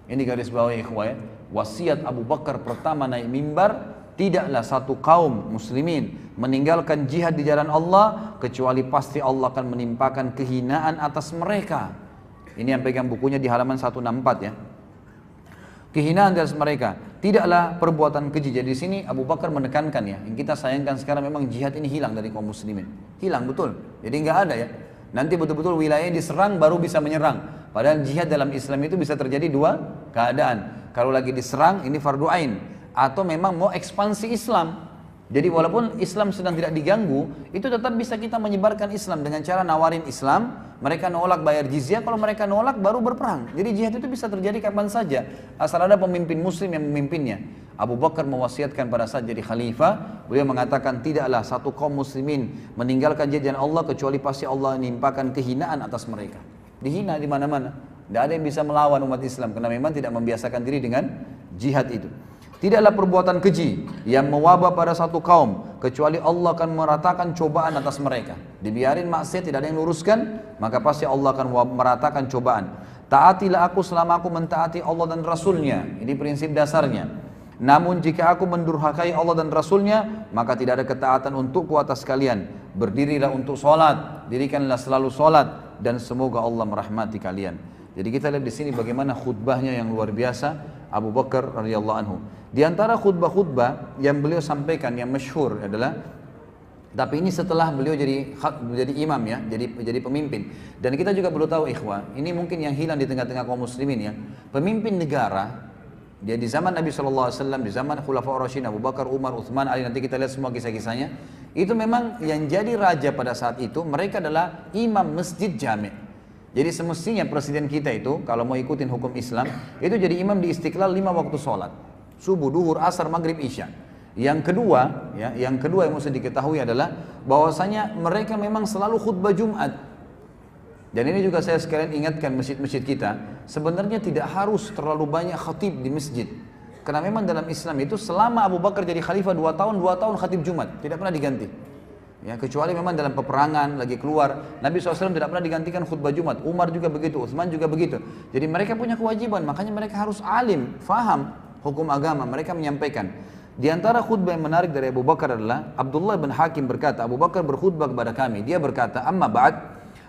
Ini garis bawah ikhwah ya. Wasiat Abu Bakar pertama naik mimbar, tidaklah satu kaum muslimin meninggalkan jihad di jalan Allah, kecuali pasti Allah akan menimpakan kehinaan atas mereka. Ini yang pegang bukunya di halaman 164 ya. Kehinaan atas mereka, tidaklah perbuatan keji. Jadi di sini Abu Bakar menekankan ya, yang kita sayangkan sekarang memang jihad ini hilang dari kaum muslimin. Hilang betul, jadi nggak ada ya. Nanti betul-betul wilayahnya diserang baru bisa menyerang. Padahal jihad dalam Islam itu bisa terjadi dua keadaan. Kalau lagi diserang, ini fardu ain, atau memang mau ekspansi Islam. Jadi walaupun Islam sedang tidak diganggu, itu tetap bisa kita menyebarkan Islam dengan cara nawarin Islam. Mereka nolak bayar jizyah, kalau mereka nolak baru berperang. Jadi jihad itu bisa terjadi kapan saja, asal ada pemimpin muslim yang memimpinnya. Abu Bakar mewasiatkan pada saat jadi khalifah, beliau mengatakan tidaklah satu kaum muslimin meninggalkan jihad Allah kecuali pasti Allah menimpakan kehinaan atas mereka. Dihina di mana-mana. Tidak ada yang bisa melawan umat Islam karena memang tidak membiasakan diri dengan jihad itu. Tidaklah perbuatan keji yang mewabah pada satu kaum kecuali Allah akan meratakan cobaan atas mereka. Dibiarin maksiat tidak ada yang luruskan, maka pasti Allah akan meratakan cobaan. Taatilah aku selama aku mentaati Allah dan Rasulnya. Ini prinsip dasarnya. Namun jika aku mendurhakai Allah dan Rasulnya, maka tidak ada ketaatan untukku atas kalian. Berdirilah untuk sholat, dirikanlah selalu sholat, dan semoga Allah merahmati kalian. Jadi kita lihat di sini bagaimana khutbahnya yang luar biasa Abu Bakar radhiyallahu anhu. Di antara khutbah-khutbah yang beliau sampaikan yang masyhur adalah, tapi ini setelah beliau jadi imam ya, jadi pemimpin. Dan kita juga perlu tahu ikhwah, ini mungkin yang hilang di tengah-tengah kaum muslimin ya. Pemimpin negara dia di zaman Nabi SAW, di zaman Khulafaur Rasyidin Abu Bakar, Umar, Utsman, Ali, nanti kita lihat semua kisah-kisahnya. Itu memang yang jadi raja pada saat itu mereka adalah imam masjid jami'. Jadi semestinya presiden kita itu kalau mau ikutin hukum Islam itu jadi imam di Istiqlal 5 waktu sholat, subuh, duhur, asar, maghrib, isya. Yang kedua, yang mesti diketahui adalah bahwasanya mereka memang selalu khutbah Jumat. Dan ini juga saya sekalian ingatkan masjid-masjid kita, sebenarnya tidak harus terlalu banyak khatib di masjid. Karena memang dalam Islam itu selama Abu Bakar jadi khalifah 2 tahun khatib Jumat, tidak pernah diganti. Ya, kecuali memang dalam peperangan lagi keluar, Nabi SAW tidak pernah digantikan khutbah Jumat. Umar juga begitu, Utsman juga begitu. Jadi mereka punya kewajiban, makanya mereka harus alim, faham hukum agama, mereka menyampaikan. Di antara khutbah yang menarik dari Abu Bakar adalah Abdullah bin Hakim berkata, Abu Bakar berkhutbah kepada kami, dia berkata, amma ba'd,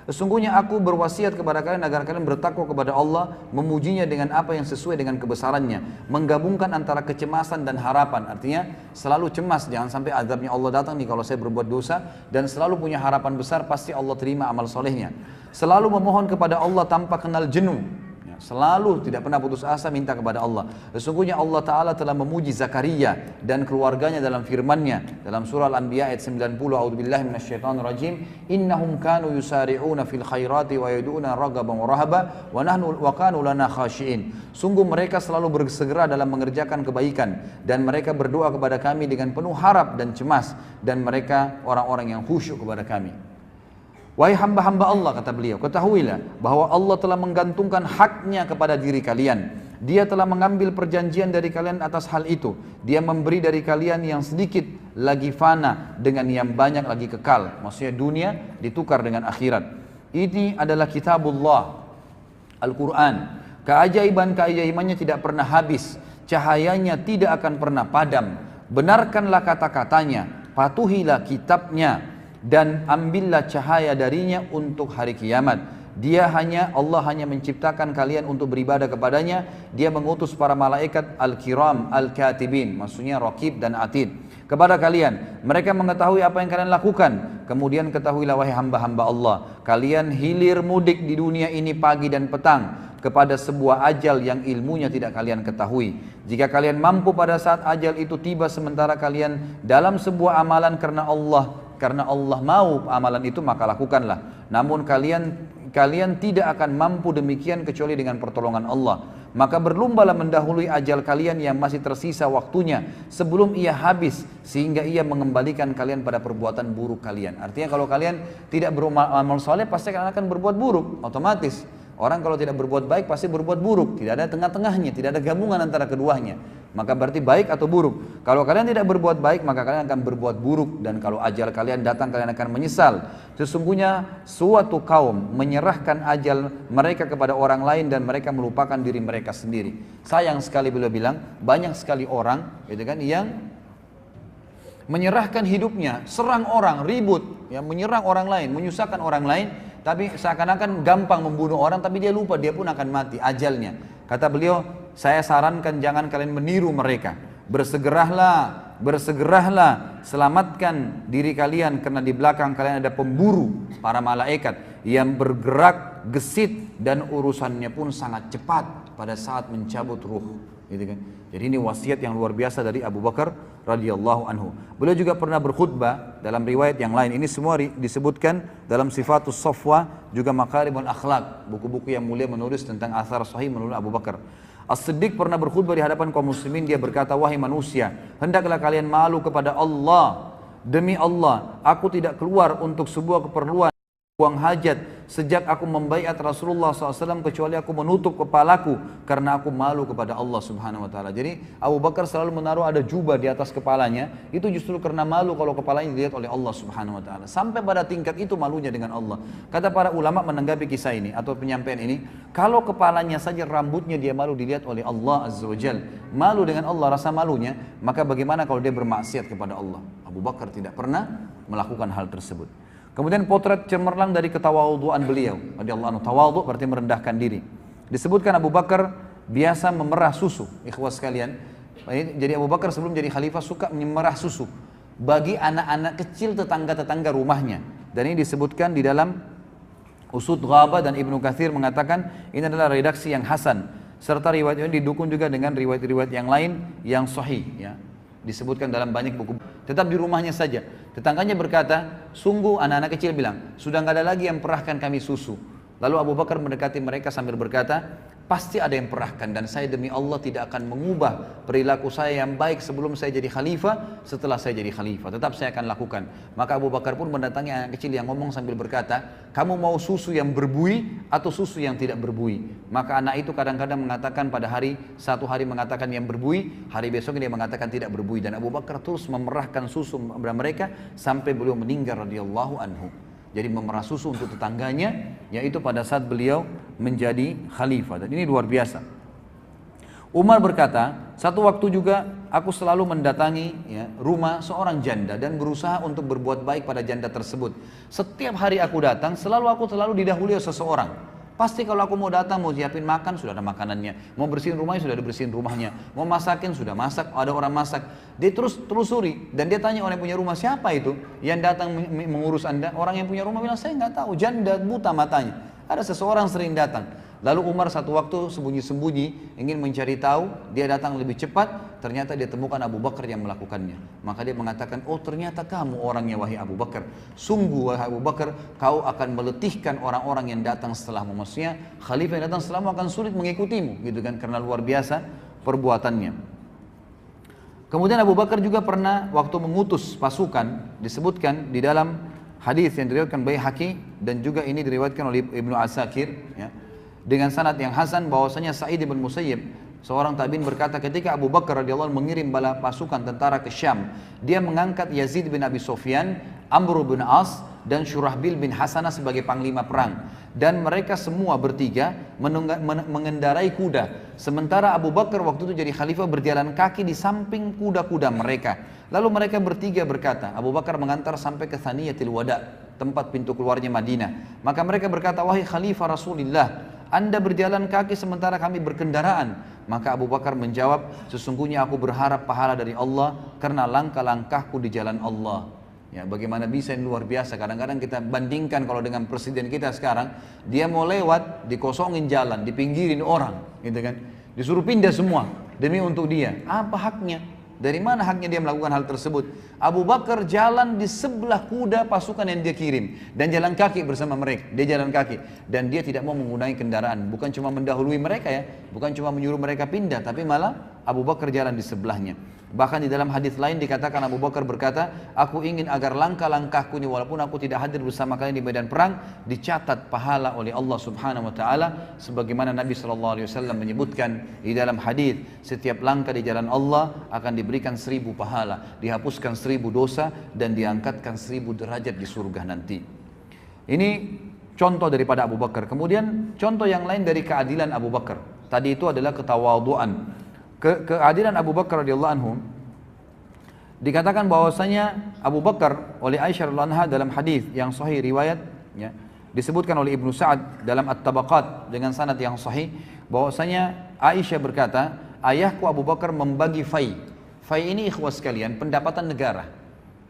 sesungguhnya aku berwasiat kepada kalian agar kalian bertakwa kepada Allah, memujinya dengan apa yang sesuai dengan kebesarannya, menggabungkan antara kecemasan dan harapan. Artinya selalu cemas, jangan sampai azabnya Allah datang nih kalau saya berbuat dosa, dan selalu punya harapan besar, pasti Allah terima amal solehnya. Selalu memohon kepada Allah tanpa kenal jenuh. Selalu tidak pernah putus asa minta kepada Allah. Sesungguhnya Allah Ta'ala telah memuji Zakaria dan keluarganya dalam firman-Nya dalam surah Al-Anbiya ayat 90, a'udzubillahi minasyaitonirrajim, innahum kanu yusari'una fil khairati wa yad'una raghaban wa rahaba wa kanu lana khashi'in. Sungguh mereka selalu bersegera dalam mengerjakan kebaikan dan mereka berdoa kepada kami dengan penuh harap dan cemas, dan mereka orang-orang yang khusyuk kepada kami. Wahai hamba-hamba Allah, kata beliau, ketahuilah bahwa Allah telah menggantungkan haknya kepada diri kalian. Dia telah mengambil perjanjian dari kalian atas hal itu. Dia memberi dari kalian yang sedikit lagi fana dengan yang banyak lagi kekal. Maksudnya dunia ditukar dengan akhirat. Ini adalah kitabullah, Al-Quran. Keajaiban-keajaibannya tidak pernah habis. Cahayanya tidak akan pernah padam. Benarkanlah kata-katanya, patuhilah kitabnya, dan ambillah cahaya darinya untuk hari kiamat. Allah hanya menciptakan kalian untuk beribadah kepadanya. Dia mengutus para malaikat al-kiram al-katibin, maksudnya raqib dan atid, kepada kalian. Mereka mengetahui apa yang kalian lakukan. Kemudian ketahuilah wahai hamba-hamba Allah, kalian hilir mudik di dunia ini pagi dan petang kepada sebuah ajal yang ilmunya tidak kalian ketahui. Jika kalian mampu pada saat ajal itu tiba sementara kalian dalam sebuah amalan karena Allah mau amalan itu, maka lakukanlah. Namun kalian tidak akan mampu demikian kecuali dengan pertolongan Allah. Maka berlombalah mendahului ajal kalian yang masih tersisa waktunya sebelum ia habis, sehingga ia mengembalikan kalian pada perbuatan buruk kalian. Artinya kalau kalian tidak beramal soleh, pasti kalian akan berbuat buruk, otomatis. Orang kalau tidak berbuat baik pasti berbuat buruk, tidak ada tengah-tengahnya, tidak ada gabungan antara keduanya. Maka berarti baik atau buruk. Kalau kalian tidak berbuat baik, maka kalian akan berbuat buruk, dan kalau ajal kalian datang, kalian akan menyesal. Sesungguhnya suatu kaum menyerahkan ajal mereka kepada orang lain dan mereka melupakan diri mereka sendiri. Sayang sekali beliau bilang, banyak sekali orang gitu kan, yang menyerahkan hidupnya, serang orang, ribut, yang menyerang orang lain, menyusahkan orang lain, tapi seakan-akan gampang membunuh orang, tapi dia lupa dia pun akan mati ajalnya. Kata beliau, saya sarankan jangan kalian meniru mereka. Bersegeralah, selamatkan diri kalian, karena di belakang kalian ada pemburu, para malaikat yang bergerak gesit dan urusannya pun sangat cepat pada saat mencabut ruh. Gitu kan? Jadi ini wasiat yang luar biasa dari Abu Bakar radhiyallahu anhu. Beliau juga pernah berkhutbah dalam riwayat yang lain. Ini semua disebutkan dalam Sifatus Safwa, juga Makarimul Akhlaq, buku-buku yang mulia menulis tentang athar sahih menurut Abu Bakar. As-Siddiq pernah berkhutbah di hadapan kaum muslimin. Dia berkata, wahai manusia, hendaklah kalian malu kepada Allah. Demi Allah, aku tidak keluar untuk sebuah keperluan, buang hajat sejak aku membaiat Rasulullah SAW, kecuali aku menutup kepalaku karena aku malu kepada Allah Subhanahu Wa Taala. Jadi Abu Bakar selalu menaruh ada jubah di atas kepalanya, itu justru karena malu kalau kepalanya dilihat oleh Allah Subhanahu Wa Taala. Sampai pada tingkat itu malunya dengan Allah. Kata para ulama menanggapi kisah ini atau penyampaian ini, kalau kepalanya saja, rambutnya dia malu dilihat oleh Allah Azza wa Jal, malu dengan Allah rasa malunya, maka bagaimana kalau dia bermaksiat kepada Allah? Abu Bakar tidak pernah melakukan hal tersebut. Kemudian potret cemerlang dari ketawaduan beliau radhiyallahu anhu. Tawadhu berarti merendahkan diri. Disebutkan Abu Bakar biasa memerah susu, ikhwas sekalian. Jadi Abu Bakar sebelum jadi khalifah suka memerah susu bagi anak-anak kecil tetangga-tetangga rumahnya. Dan ini disebutkan di dalam Usud Ghabah, dan Ibnu Katsir mengatakan ini adalah redaksi yang hasan, serta riwayat ini didukung juga dengan riwayat-riwayat yang lain yang sahih, ya. Disebutkan dalam banyak buku. Tetap di rumahnya saja. Tetangganya berkata, sungguh anak-anak kecil bilang, sudah nggak ada lagi yang perahkan kami susu. Lalu Abu Bakar mendekati mereka sambil berkata, pasti ada yang perahkan dan saya demi Allah tidak akan mengubah perilaku saya yang baik sebelum saya jadi khalifah, setelah saya jadi khalifah tetap saya akan lakukan. Maka Abu Bakar pun mendatangi anak kecil yang ngomong sambil berkata, kamu mau susu yang berbuih atau susu yang tidak berbuih? Maka anak itu kadang-kadang mengatakan pada satu hari mengatakan yang berbuih, hari besoknya dia mengatakan tidak berbuih, dan Abu Bakar terus memerahkan susu kepada mereka sampai beliau meninggal radhiyallahu anhu. Jadi memerah susu untuk tetangganya, yaitu pada saat beliau menjadi khalifah. Dan ini luar biasa. Umar berkata, satu waktu juga aku selalu mendatangi rumah seorang janda dan berusaha untuk berbuat baik pada janda tersebut. Setiap hari aku datang, aku selalu didahului oleh seseorang. Pasti kalau aku mau datang, mau siapin makan, sudah ada makanannya. Mau bersihin rumahnya, sudah ada bersihin rumahnya. Mau masakin, sudah masak, ada orang masak. Dia terus telusuri, dan dia tanya orang yang punya rumah, siapa itu yang datang mengurus anda? Orang yang punya rumah bilang, saya nggak tahu, janda buta matanya. Ada seseorang sering datang. Lalu Umar satu waktu sembunyi-sembunyi ingin mencari tahu, dia datang lebih cepat, ternyata dia temukan Abu Bakar yang melakukannya. Maka dia mengatakan, oh ternyata kamu orangnya wahai Abu Bakar. Sungguh wahai Abu Bakar, kau akan meletihkan orang-orang yang datang setelahmu. Maksudnya khalifah yang datang setelahmu akan sulit mengikutimu, gitu kan, karena luar biasa perbuatannya. Kemudian Abu Bakar juga pernah waktu mengutus pasukan, disebutkan di dalam hadis yang diriwayatkan Baihaqi dan juga ini diriwayatkan oleh Ibnu Asakir, ya, dengan sanad yang hasan bahwasanya Sa'id bin Musayyib seorang tabi'in berkata ketika Abu Bakar radhiyallahu anhu mengirim bala pasukan tentara ke Syam, dia mengangkat Yazid bin Abi Sufyan, Amr bin As dan Syurahbil bin Hasanah sebagai panglima perang, dan mereka semua bertiga mengendarai kuda, sementara Abu Bakar waktu itu jadi khalifah berjalan kaki di samping kuda-kuda mereka. Lalu mereka bertiga berkata, Abu Bakar mengantar sampai ke Thaniyatil Wada, tempat pintu keluarnya Madinah. Maka mereka berkata, wahai khalifah Rasulullah, anda berjalan kaki sementara kami berkendaraan. Maka Abu Bakar menjawab, sesungguhnya aku berharap pahala dari Allah karena langkah-langkahku di jalan Allah. Ya, bagaimana bisa, yang luar biasa. Kadang-kadang kita bandingkan kalau dengan presiden kita sekarang, dia mau lewat, dikosongin jalan, dipinggirin orang, gitu kan. Disuruh pindah semua demi untuk dia. Apa haknya? Dari mana haknya dia melakukan hal tersebut? Abu Bakar jalan di sebelah kuda pasukan yang dia kirim dan jalan kaki bersama mereka. Dia jalan kaki dan dia tidak mau menggunakan kendaraan. Bukan cuma mendahului mereka ya, bukan cuma menyuruh mereka pindah, tapi malah Abu Bakar jalan di sebelahnya. Bahkan di dalam hadis lain dikatakan Abu Bakar berkata, aku ingin agar langkah-langkahku ini walaupun aku tidak hadir bersama kalian di medan perang, dicatat pahala oleh Allah Subhanahu wa taala, sebagaimana Nabi sallallahu alaihi wasallam menyebutkan di dalam hadis, setiap langkah di jalan Allah akan diberikan 1000 pahala, dihapuskan 1000 dosa dan diangkatkan 1000 derajat di surga nanti. Ini contoh daripada Abu Bakar. Kemudian contoh yang lain dari keadilan Abu Bakar. Tadi itu adalah ketawaduan. Keadilan Abu Bakar radhiyallahu anhu dikatakan bahwasanya Abu Bakar oleh Aisyah radhiyallahu anha dalam hadis yang sahih riwayat, ya, disebutkan oleh Ibnu Sa'ad dalam At-Tabaqat dengan sanad yang sahih bahwasanya Aisyah berkata, ayahku Abu Bakar membagi fai. Fai ini ikhwas sekalian, pendapatan negara.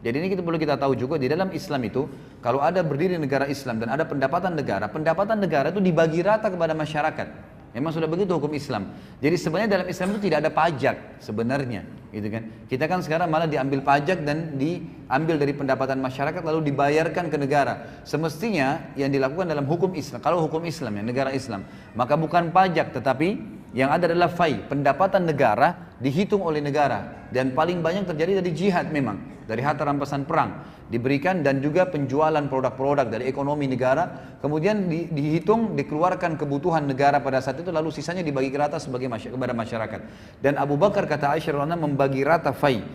Jadi ini perlu kita tahu juga di dalam Islam itu, kalau ada berdiri negara Islam dan ada pendapatan negara itu dibagi rata kepada masyarakat. Memang sudah begitu hukum Islam. Jadi sebenarnya dalam Islam itu tidak ada pajak sebenarnya, gitu kan. Kita kan sekarang malah diambil pajak dan diambil dari pendapatan masyarakat lalu dibayarkan ke negara. Semestinya yang dilakukan dalam hukum Islam, kalau hukum Islam ya negara Islam, maka bukan pajak tetapi yang ada adalah fai, pendapatan negara dihitung oleh negara, dan paling banyak terjadi dari jihad memang, dari harta rampasan perang diberikan dan juga penjualan produk-produk dari ekonomi negara, kemudian dihitung, dikeluarkan kebutuhan negara pada saat itu, lalu sisanya dibagi rata kepada masyarakat. Dan Abu Bakar kata Aisyah radhiyallahu anha membagi rata fai.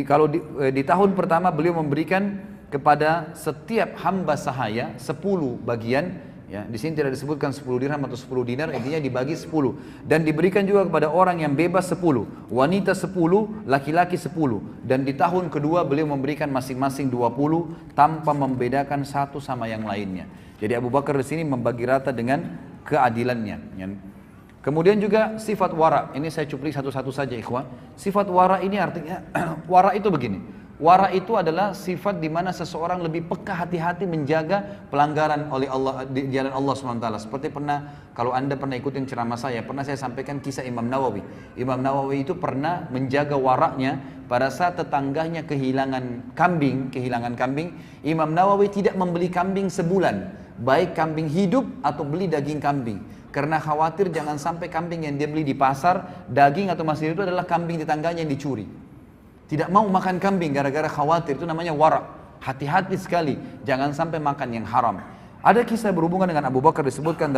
Kalau di tahun pertama beliau memberikan kepada setiap hamba sahaya 10 bagian. Ya, di sini tidak disebutkan 10 dirham atau 10 dinar, intinya dibagi 10 dan diberikan juga kepada orang yang bebas 10, wanita 10, laki-laki 10, dan di tahun kedua beliau memberikan masing-masing 20 tanpa membedakan satu sama yang lainnya. Jadi Abu Bakar di sini membagi rata dengan keadilannya. Kemudian juga sifat wara, ini saya cuplik satu-satu saja ikhwan. Sifat wara ini artinya wara itu begini. Wara itu adalah sifat di mana seseorang lebih peka, hati-hati menjaga pelanggaran oleh Allah di jalan Allah SWT. Seperti kalau anda pernah ikutin ceramah saya, pernah saya sampaikan kisah Imam Nawawi. Imam Nawawi itu pernah menjaga waraknya pada saat tetangganya kehilangan kambing. Imam Nawawi tidak membeli kambing sebulan. baik kambing hidup atau beli daging kambing. Karena khawatir jangan sampai kambing yang dia beli di pasar, daging atau masih hidup itu adalah kambing di tangganya yang dicuri. Tidak mau makan kambing gara-gara khawatir, itu namanya wara. Hati-hati sekali, jangan sampai makan yang haram. Ada kisah berhubungan dengan Abu Bakar disebutkan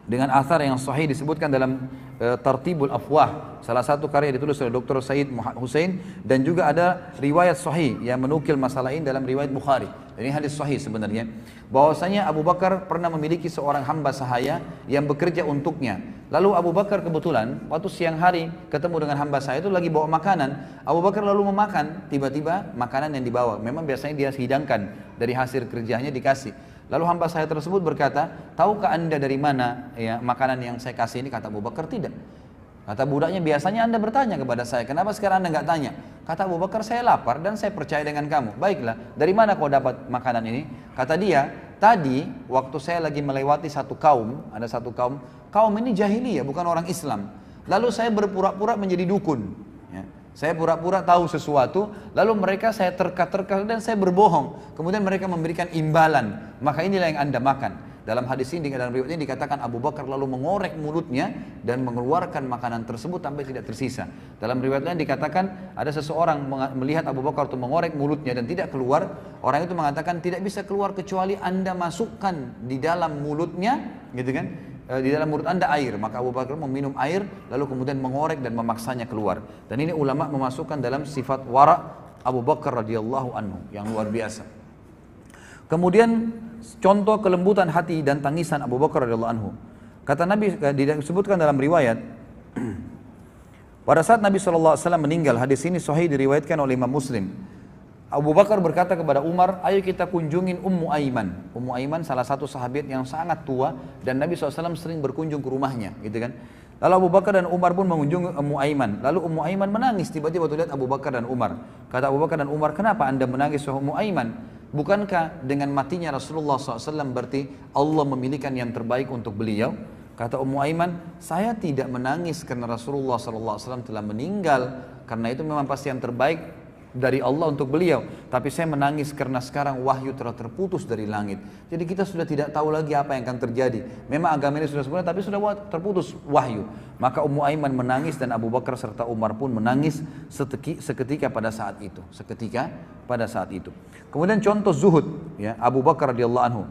dengan athar yang sahih disebutkan dalam Tartibul Afwah, salah satu karya ditulis oleh Dr. Said Hussein, dan juga ada riwayat sahih yang menukil masalah ini dalam riwayat Bukhari. Ini hadis sahih sebenarnya, bahwasanya Abu Bakar pernah memiliki seorang hamba sahaya yang bekerja untuknya. Lalu Abu Bakar kebetulan waktu siang hari ketemu dengan hamba sahaya itu lagi bawa makanan. Abu Bakar lalu memakan, tiba-tiba makanan yang dibawa, memang biasanya dia hidangkan dari hasil kerjanya dikasih. Lalu hamba saya tersebut berkata, tahukah anda dari mana ya makanan yang saya kasih ini? Kata Abu Bakar, tidak. Kata budaknya, biasanya anda bertanya kepada saya, kenapa sekarang anda nggak tanya? Kata Abu Bakar, saya lapar dan saya percaya dengan kamu. Baiklah, dari mana kau dapat makanan ini? Kata dia, tadi waktu saya lagi melewati satu kaum, ada satu kaum ini jahiliyah, bukan orang Islam. Lalu saya berpura-pura menjadi dukun. Saya pura-pura tahu sesuatu, lalu mereka saya terka-terka dan saya berbohong. Kemudian mereka memberikan imbalan, maka inilah yang anda makan. Dalam hadis ini, dalam riwayat ini dikatakan Abu Bakar lalu mengorek mulutnya dan mengeluarkan makanan tersebut sampai tidak tersisa. Dalam riwayat lain dikatakan ada seseorang melihat Abu Bakar itu mengorek mulutnya dan tidak keluar. Orang itu mengatakan tidak bisa keluar kecuali anda masukkan di dalam mulutnya, gitu kan? Di dalam mulut anda air. Maka Abu Bakar meminum air lalu kemudian mengorek dan memaksanya keluar. Dan ini ulama memasukkan dalam sifat wara Abu Bakar radhiyallahu anhu yang luar biasa. Kemudian contoh kelembutan hati dan tangisan Abu Bakar radhiyallahu anhu. Kata Nabi, disebutkan dalam riwayat pada saat Nabi SAW meninggal, hadis ini sahih diriwayatkan oleh Imam Muslim. Abu Bakar berkata kepada Umar, ayo kita kunjungin Ummu Aiman. Ummu Aiman salah satu sahabat yang sangat tua dan Nabi SAW sering berkunjung ke rumahnya, gitu kan. Lalu Abu Bakar dan Umar pun mengunjungi Ummu Aiman. Lalu Ummu Aiman menangis tiba-tiba waktu lihat Abu Bakar dan Umar. Kata Abu Bakar dan Umar, kenapa anda menangis wahai Ummu Aiman? Bukankah dengan matinya Rasulullah SAW berarti Allah memilihkan yang terbaik untuk beliau? Kata Ummu Aiman, saya tidak menangis karena Rasulullah SAW telah meninggal, karena itu memang pasti yang terbaik dari Allah untuk beliau, tapi saya menangis karena sekarang wahyu telah terputus dari langit. Jadi kita sudah tidak tahu lagi apa yang akan terjadi. Memang agama ini sudah sempurna, tapi sudah terputus wahyu. Maka Ummu Aiman menangis dan Abu Bakar serta Umar pun menangis seketika pada saat itu. Seketika pada saat itu. Kemudian contoh zuhud, ya, Abu Bakar radhiyallahu anhu.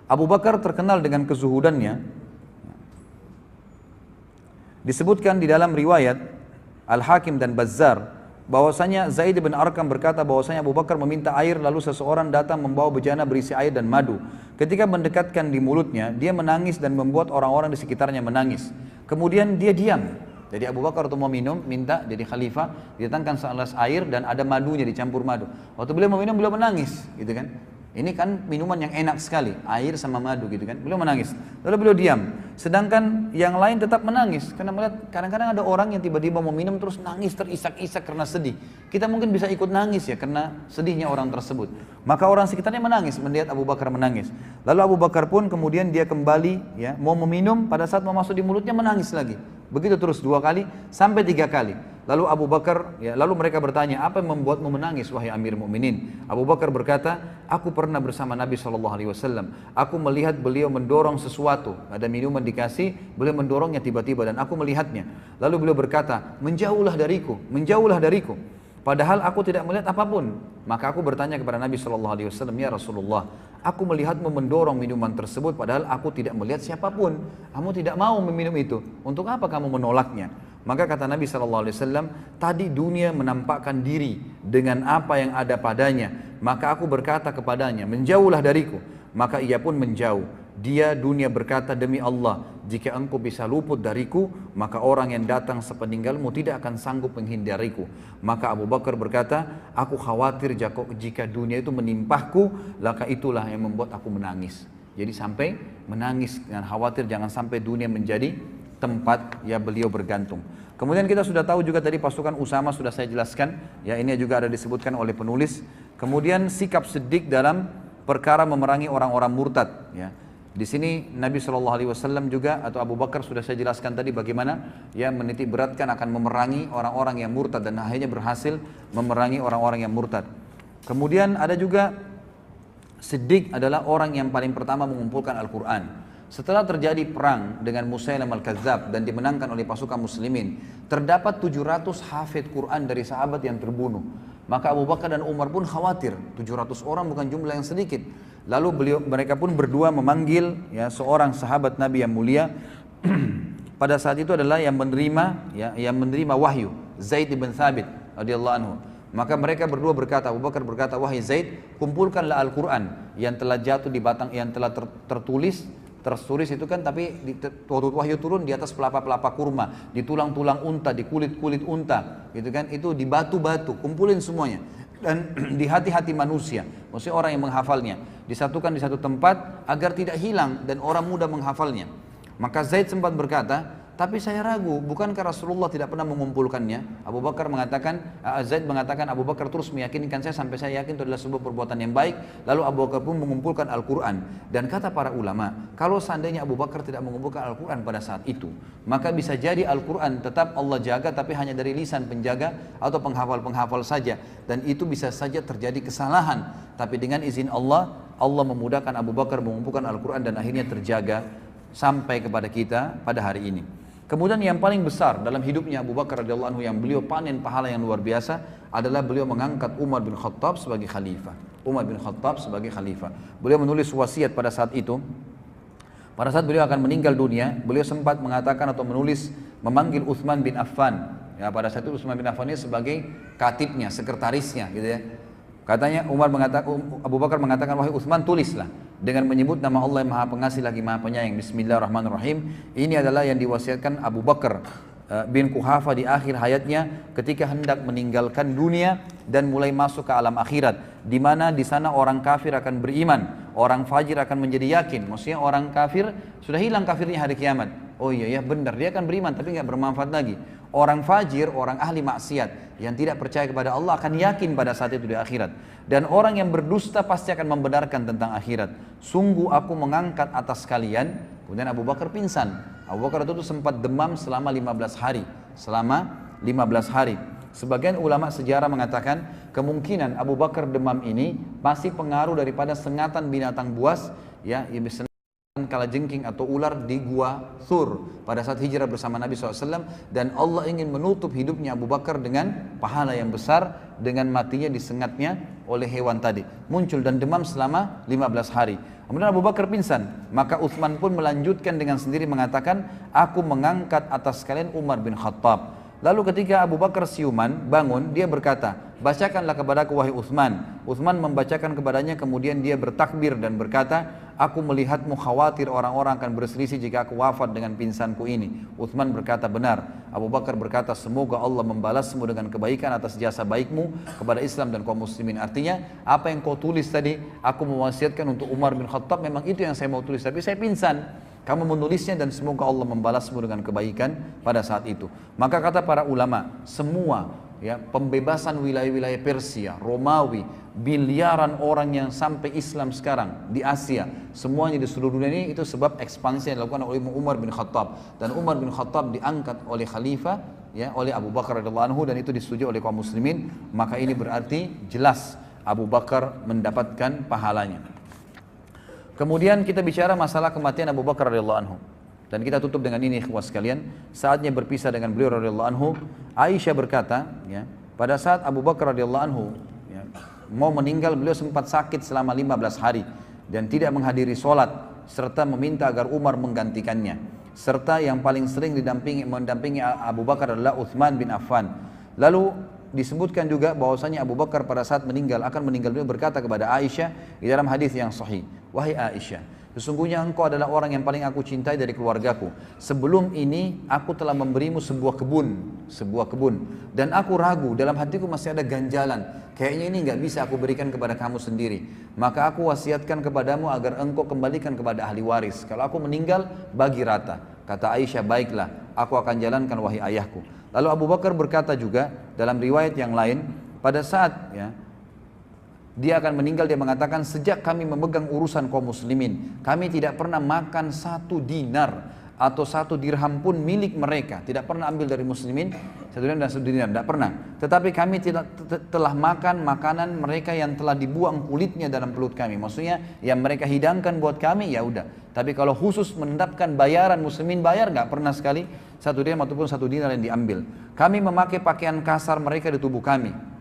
Abu Bakar terkenal dengan kezuhudannya. Disebutkan di dalam riwayat Al-Hakim dan Bazzar bahwasanya Zaid bin Arqam berkata bahwasanya Abu Bakar meminta air, lalu seseorang datang membawa bejana berisi air dan madu. Ketika mendekatkan di mulutnya, dia menangis dan membuat orang-orang di sekitarnya menangis. Kemudian dia diam. Jadi Abu Bakar untuk mau minum, minta jadi khalifah, didatangkan segelas air dan ada madunya, dicampur madu. Waktu beliau mau minum, beliau menangis, gitu kan. Ini kan minuman yang enak sekali, air sama madu gitu kan. Beliau menangis, lalu beliau diam. Sedangkan yang lain tetap menangis, karena melihat kadang-kadang ada orang yang tiba-tiba mau minum terus nangis terisak-isak karena sedih. Kita mungkin bisa ikut nangis ya, karena sedihnya orang tersebut. Maka orang sekitarnya menangis, melihat Abu Bakar menangis. Lalu Abu Bakar pun kemudian dia kembali ya, mau meminum, pada saat mau masuk di mulutnya menangis lagi. Begitu terus 2 kali sampai 3 kali. Lalu Abu Bakar, ya, lalu mereka bertanya, apa yang membuatmu menangis wahai Amir Mukminin? Abu Bakar berkata, aku pernah bersama Nabi SAW. Aku melihat beliau mendorong sesuatu, ada minuman dikasih, beliau mendorongnya tiba-tiba dan aku melihatnya. Lalu beliau berkata, menjauhlah dariku, menjauhlah dariku. Padahal aku tidak melihat apapun. Maka aku bertanya kepada Nabi SAW, ya Rasulullah, aku melihatmu mendorong minuman tersebut, padahal aku tidak melihat siapapun. Kamu tidak mau meminum itu. Untuk apa kamu menolaknya? Maka kata Nabi SAW, tadi dunia menampakkan diri dengan apa yang ada padanya. Maka aku berkata kepadanya, menjauhlah dariku. Maka ia pun menjauh. Dia dunia berkata, demi Allah, jika engkau bisa luput dariku, maka orang yang datang sepeninggalmu tidak akan sanggup menghindariku. Maka Abu Bakar berkata, aku khawatir jika dunia itu menimpahku, maka itulah yang membuat aku menangis. Jadi sampai menangis dengan khawatir jangan sampai dunia menjadi tempat ya beliau bergantung. Kemudian kita sudah tahu juga tadi pasukan Usama sudah saya jelaskan, ya ini juga ada disebutkan oleh penulis. Kemudian sikap Siddiq dalam perkara memerangi orang-orang murtad, ya. Di sini Nabi SAW juga atau Abu Bakar sudah saya jelaskan tadi bagaimana ya menitik beratkan akan memerangi orang-orang yang murtad dan akhirnya berhasil memerangi orang-orang yang murtad. Kemudian ada juga Siddiq adalah orang yang paling pertama mengumpulkan Al-Quran. Setelah terjadi perang dengan Musailam al-Kadzab dan dimenangkan oleh pasukan muslimin, terdapat 700 hafid Quran dari sahabat yang terbunuh. Maka Abu Bakar dan Umar pun khawatir, 700 orang bukan jumlah yang sedikit. Lalu mereka pun berdua memanggil ya, seorang sahabat Nabi yang mulia. Pada saat itu adalah yang menerima wahyu, Zaid bin Thabit radhiyallahu anhu. Maka mereka berdua berkata, Abu Bakar berkata, wahai Zaid, kumpulkanlah Al-Quran yang telah jatuh di batang, yang telah tertulis itu kan, tapi waktu wahyu turun di atas pelapa-pelapa kurma, di tulang-tulang unta, di kulit-kulit unta, gitu kan, itu di batu-batu, kumpulin semuanya. Dan di hati-hati manusia, maksudnya orang yang menghafalnya, disatukan di satu tempat agar tidak hilang dan orang mudah menghafalnya. Maka Zaid sempat berkata, tapi saya ragu, bukankah Rasulullah tidak pernah mengumpulkannya? Zaid mengatakan, Abu Bakar terus meyakinkan saya sampai saya yakin itu adalah sebuah perbuatan yang baik. Lalu Abu Bakar pun mengumpulkan Al-Quran. Dan kata para ulama, kalau seandainya Abu Bakar tidak mengumpulkan Al-Quran pada saat itu, maka bisa jadi Al-Quran tetap Allah jaga, tapi hanya dari lisan penjaga atau penghafal-penghafal saja. Dan itu bisa saja terjadi kesalahan. Tapi dengan izin Allah, Allah memudahkan Abu Bakar mengumpulkan Al-Quran dan akhirnya terjaga sampai kepada kita pada hari ini. Kemudian yang paling besar dalam hidupnya Abu Bakar radhiyallahu anhu yang beliau panen pahala yang luar biasa adalah beliau mengangkat Umar bin Khattab sebagai khalifah. Beliau menulis wasiat pada saat itu. Pada saat beliau akan meninggal dunia, beliau sempat mengatakan atau memanggil Utsman bin Affan. Ya, pada saat itu Utsman bin Affan ini sebagai katibnya, sekretarisnya gitu ya. Katanya Abu Bakar mengatakan, wahai Utsman, tulislah dengan menyebut nama Allah yang Maha Pengasih lagi Maha Penyayang. Bismillahirrahmanirrahim. Ini adalah yang diwasiatkan Abu Bakar bin Quhafa di akhir hayatnya ketika hendak meninggalkan dunia dan mulai masuk ke alam akhirat, di mana di sana orang kafir akan beriman, orang fajir akan menjadi yakin. Maksudnya orang kafir sudah hilang kafirnya hari kiamat. Oh iya benar, dia akan beriman tapi nggak bermanfaat lagi. Orang fajir, orang ahli maksiat yang tidak percaya kepada Allah akan yakin pada saat itu di akhirat. Dan orang yang berdusta pasti akan membenarkan tentang akhirat. Sungguh aku mengangkat atas kalian. Kemudian Abu Bakar pingsan. Abu Bakar itu sempat demam selama 15 hari. Sebagian ulama sejarah mengatakan kemungkinan Abu Bakar demam ini masih pengaruh daripada sengatan binatang buas, ya, kalajengking atau ular di gua Thur pada saat hijrah bersama Nabi SAW, dan Allah ingin menutup hidupnya Abu Bakar dengan pahala yang besar dengan matinya disengatnya oleh hewan tadi, muncul dan demam selama 15 hari. Kemudian Abu Bakar pingsan, maka Utsman pun melanjutkan dengan sendiri mengatakan, aku mengangkat atas kalian Umar bin Khattab. Lalu ketika Abu Bakar siuman bangun, dia berkata, bacakanlah kepadaku wahai Utsman. Utsman membacakan kepadanya, kemudian dia bertakbir dan berkata, aku melihatmu khawatir orang-orang akan berselisih jika aku wafat dengan pingsanku ini. Utsman berkata, benar. Abu Bakar berkata, semoga Allah membalasmu dengan kebaikan atas jasa baikmu kepada Islam dan kaum muslimin. Artinya, apa yang kau tulis tadi, aku mewasiatkan untuk Umar bin Khattab, memang itu yang saya mau tulis, tapi saya pingsan. Kamu menulisnya dan semoga Allah membalasmu dengan kebaikan pada saat itu. Maka kata para ulama, semua ya, pembebasan wilayah-wilayah Persia, Romawi, miliaran orang yang sampai Islam sekarang di Asia, semuanya di seluruh dunia ini itu sebab ekspansi yang dilakukan oleh Umar bin Khattab. Dan Umar bin Khattab diangkat oleh khalifah, ya, oleh Abu Bakar radhiyallahu anhu, dan itu disetujui oleh kaum muslimin. Maka ini berarti jelas Abu Bakar mendapatkan pahalanya. Kemudian kita bicara masalah kematian Abu Bakar radhiyallahu anhu. Dan kita tutup dengan ini ikhwas sekalian, saatnya berpisah dengan beliau radhiyallahu anhu. Aisyah berkata, ya, pada saat Abu Bakar radhiyallahu anhu ya, mau meninggal, beliau sempat sakit selama 15 hari dan tidak menghadiri sholat serta meminta agar Umar menggantikannya. Serta yang paling sering mendampingi Abu Bakar adalah Utsman bin Affan. Lalu disebutkan juga bahwasanya Abu Bakar pada saat akan meninggal beliau berkata kepada Aisyah di dalam hadis yang sahih, wahai Aisyah, sesungguhnya engkau adalah orang yang paling aku cintai dari keluargaku. Sebelum ini aku telah memberimu sebuah kebun, dan aku ragu, dalam hatiku masih ada ganjalan. Kayaknya ini nggak bisa aku berikan kepada kamu sendiri. Maka aku wasiatkan kepadamu agar engkau kembalikan kepada ahli waris. Kalau aku meninggal, bagi rata. Kata Aisyah, baiklah, aku akan jalankan wahai ayahku. Lalu Abu Bakar berkata juga dalam riwayat yang lain, pada saat ya, dia akan meninggal, dia mengatakan, sejak kami memegang urusan kaum muslimin, kami tidak pernah makan 1 dinar atau 1 dirham pun milik mereka, tidak pernah ambil dari muslimin 1 dirham dan 1 dinar, tidak pernah. Tetapi kami telah makan makanan mereka yang telah dibuang kulitnya dalam perut kami. Maksudnya yang mereka hidangkan buat kami, ya udah. Tapi kalau khusus menetapkan bayaran muslimin bayar, nggak pernah sekali 1 dirham ataupun 1 dinar yang diambil. Kami memakai pakaian kasar mereka di tubuh kami.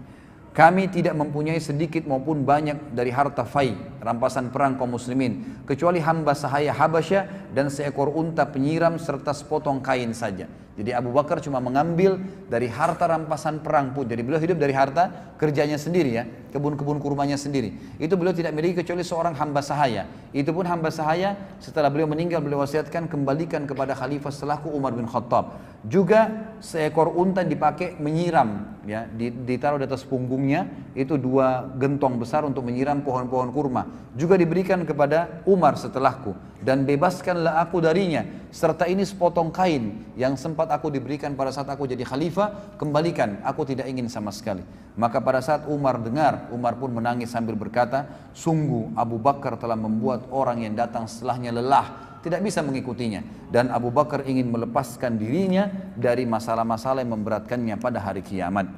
Kami tidak mempunyai sedikit maupun banyak dari harta fai, rampasan perang kaum muslimin, kecuali hamba sahaya Habasyah dan seekor unta penyiram serta sepotong kain saja. Jadi Abu Bakar cuma mengambil dari harta rampasan perang pun. Jadi beliau hidup dari harta kerjanya sendiri ya, kebun-kebun kurmanya sendiri. Itu beliau tidak miliki kecuali seorang hamba sahaya. Itu pun hamba sahaya setelah beliau meninggal beliau wasiatkan kembalikan kepada khalifah setelahku Umar bin Khattab. Juga seekor unta dipakai menyiram ya, ditaruh di atas punggungnya, itu 2 gentong besar untuk menyiram pohon-pohon kurma. Juga diberikan kepada Umar setelahku, dan bebaskanlah aku darinya, serta ini sepotong kain yang sempat aku diberikan pada saat aku jadi khalifah, kembalikan, aku tidak ingin sama sekali. Maka pada saat Umar dengar, Umar pun menangis sambil berkata, sungguh Abu Bakar telah membuat orang yang datang setelahnya lelah, tidak bisa mengikutinya, dan Abu Bakar ingin melepaskan dirinya dari masalah-masalah yang memberatkannya pada hari kiamat.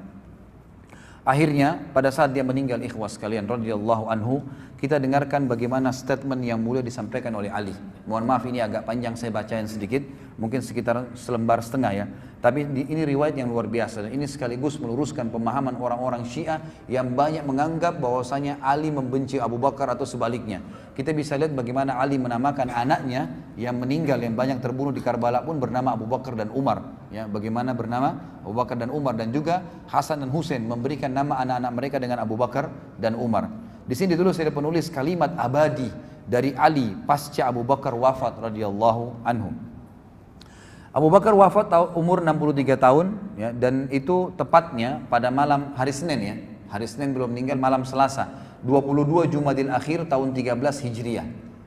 Akhirnya pada saat dia meninggal, ikhwas sekalian radhiyallahu anhu, kita dengarkan bagaimana statement yang mulia disampaikan oleh Ali. Mohon maaf ini agak panjang saya bacain sedikit, mungkin sekitar 1,5 lembar ya. Tapi ini riwayat yang luar biasa, dan ini sekaligus meluruskan pemahaman orang-orang Syiah yang banyak menganggap bahwasanya Ali membenci Abu Bakar atau sebaliknya. Kita bisa lihat bagaimana Ali menamakan anaknya yang meninggal, yang banyak terbunuh di Karbala pun bernama Abu Bakar dan Umar. Ya, bagaimana bernama Abu Bakar dan Umar, dan juga Hasan dan Husain memberikan nama anak-anak mereka dengan Abu Bakar dan Umar. Di sini dulu saya penulis kalimat abadi dari Ali pasca Abu Bakar wafat radhiyallahu anhu. Abu Bakar wafat umur 63 tahun ya, dan itu tepatnya pada malam hari Senin ya. Hari Senin belum meninggal, malam Selasa 22 Jumadil Akhir tahun 13 Hijriah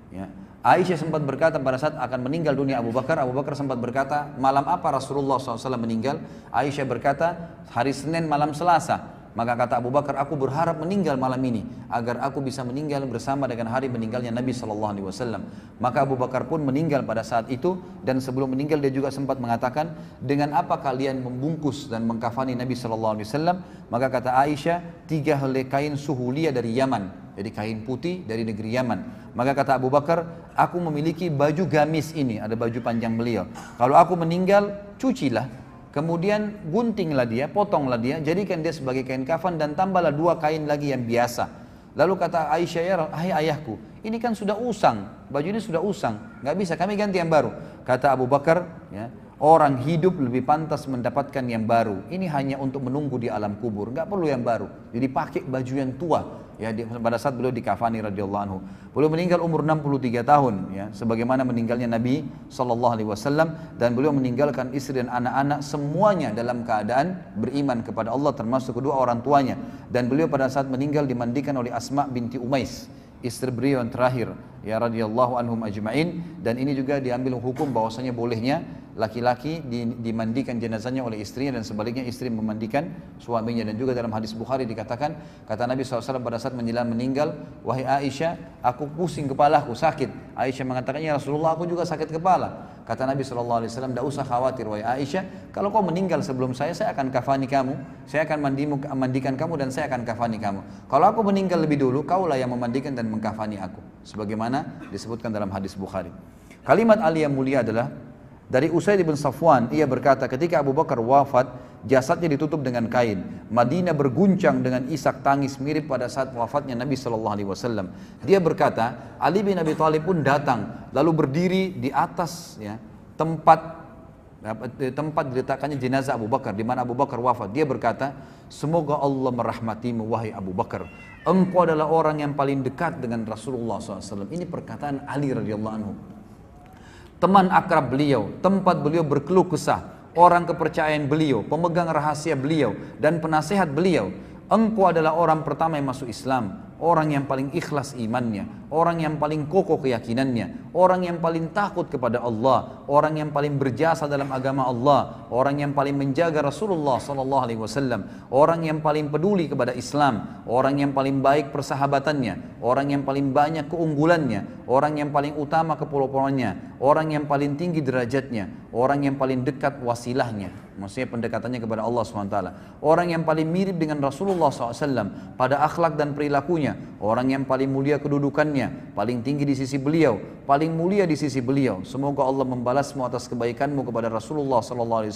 ya. Aisyah sempat berkata pada saat akan meninggal dunia Abu Bakar sempat berkata, malam apa Rasulullah SAW meninggal? Aisyah berkata, hari Senin malam Selasa. Maka kata Abu Bakar, aku berharap meninggal malam ini agar aku bisa meninggal bersama dengan hari meninggalnya Nabi SAW. Maka Abu Bakar pun meninggal pada saat itu, dan sebelum meninggal dia juga sempat mengatakan, dengan apa kalian membungkus dan mengkafani Nabi SAW? Maka kata Aisyah, 3 helai kain suhulia dari Yaman, jadi kain putih dari negeri Yaman. Maka kata Abu Bakar, aku memiliki baju gamis ini, ada baju panjang beliau. Kalau aku meninggal, cucilah. Kemudian guntinglah dia, potonglah dia, jadikan dia sebagai kain kafan, dan tambahlah 2 kain lagi yang biasa. Lalu kata Aisyah, ya hai ayahku, ini kan sudah usang, baju ini sudah usang, nggak bisa, kami ganti yang baru. Kata Abu Bakar, ya, orang hidup lebih pantas mendapatkan yang baru. Ini hanya untuk menunggu di alam kubur, nggak perlu yang baru. Jadi pakai baju yang tua. Ya, pada saat beliau dikafani radhiyallahu anhu. Beliau meninggal umur 63 tahun ya, sebagaimana meninggalnya Nabi SAW, dan beliau meninggalkan istri dan anak-anak semuanya dalam keadaan beriman kepada Allah, termasuk kedua orang tuanya. Dan beliau pada saat meninggal dimandikan oleh Asma binti Umais, istri beliau yang terakhir ya radhiyallahu anhum ajma'in. Dan ini juga diambil hukum bahwasanya bolehnya laki-laki dimandikan jenazahnya oleh istrinya, dan sebaliknya istri memandikan suaminya. Dan juga dalam hadis Bukhari dikatakan, kata Nabi SAW pada saat menjelang meninggal, wahai Aisyah, aku pusing kepalaku, sakit. Aisyah mengatakan, ya Rasulullah, aku juga sakit kepala. Kata Nabi SAW, tidak usah khawatir wahai Aisyah, kalau kau meninggal sebelum saya akan kafani kamu, saya akan mandikan kamu, dan saya akan kafani kamu. Kalau aku meninggal lebih dulu, kaulah yang memandikan dan mengkafani aku, sebagaimana disebutkan dalam hadis Bukhari. Kalimat Ali yang mulia adalah dari Usaid bin Safwan, ia berkata, ketika Abu Bakar wafat, jasadnya ditutup dengan kain. Madinah berguncang dengan isak tangis mirip pada saat wafatnya Nabi SAW. Dia berkata, Ali bin Abi Thalib pun datang, lalu berdiri di atas ya, tempat diletakkannya jenazah Abu Bakar, di mana Abu Bakar wafat. Dia berkata, semoga Allah merahmatimu wahai Abu Bakar. Engkau adalah orang yang paling dekat dengan Rasulullah SAW. Ini perkataan Ali radhiyallahu anhu. Teman akrab beliau, tempat beliau berkeluh kesah, orang kepercayaan beliau, pemegang rahasia beliau, dan penasehat beliau. Engkau adalah orang pertama yang masuk Islam, orang yang paling ikhlas imannya, orang yang paling kokoh keyakinannya, orang yang paling takut kepada Allah, orang yang paling berjasa dalam agama Allah, orang yang paling menjaga Rasulullah sallallahu alaihi wasallam, orang yang paling peduli kepada Islam, orang yang paling baik persahabatannya, orang yang paling banyak keunggulannya, orang yang paling utama kepulauannya, orang yang paling tinggi derajatnya, orang yang paling dekat wasilahnya, maksudnya pendekatannya kepada Allah SWT, orang yang paling mirip dengan Rasulullah SAW pada akhlak dan perilakunya, orang yang paling mulia kedudukannya, paling tinggi di sisi beliau, paling mulia di sisi beliau. Semoga Allah membalasmu atas kebaikanmu kepada Rasulullah SAW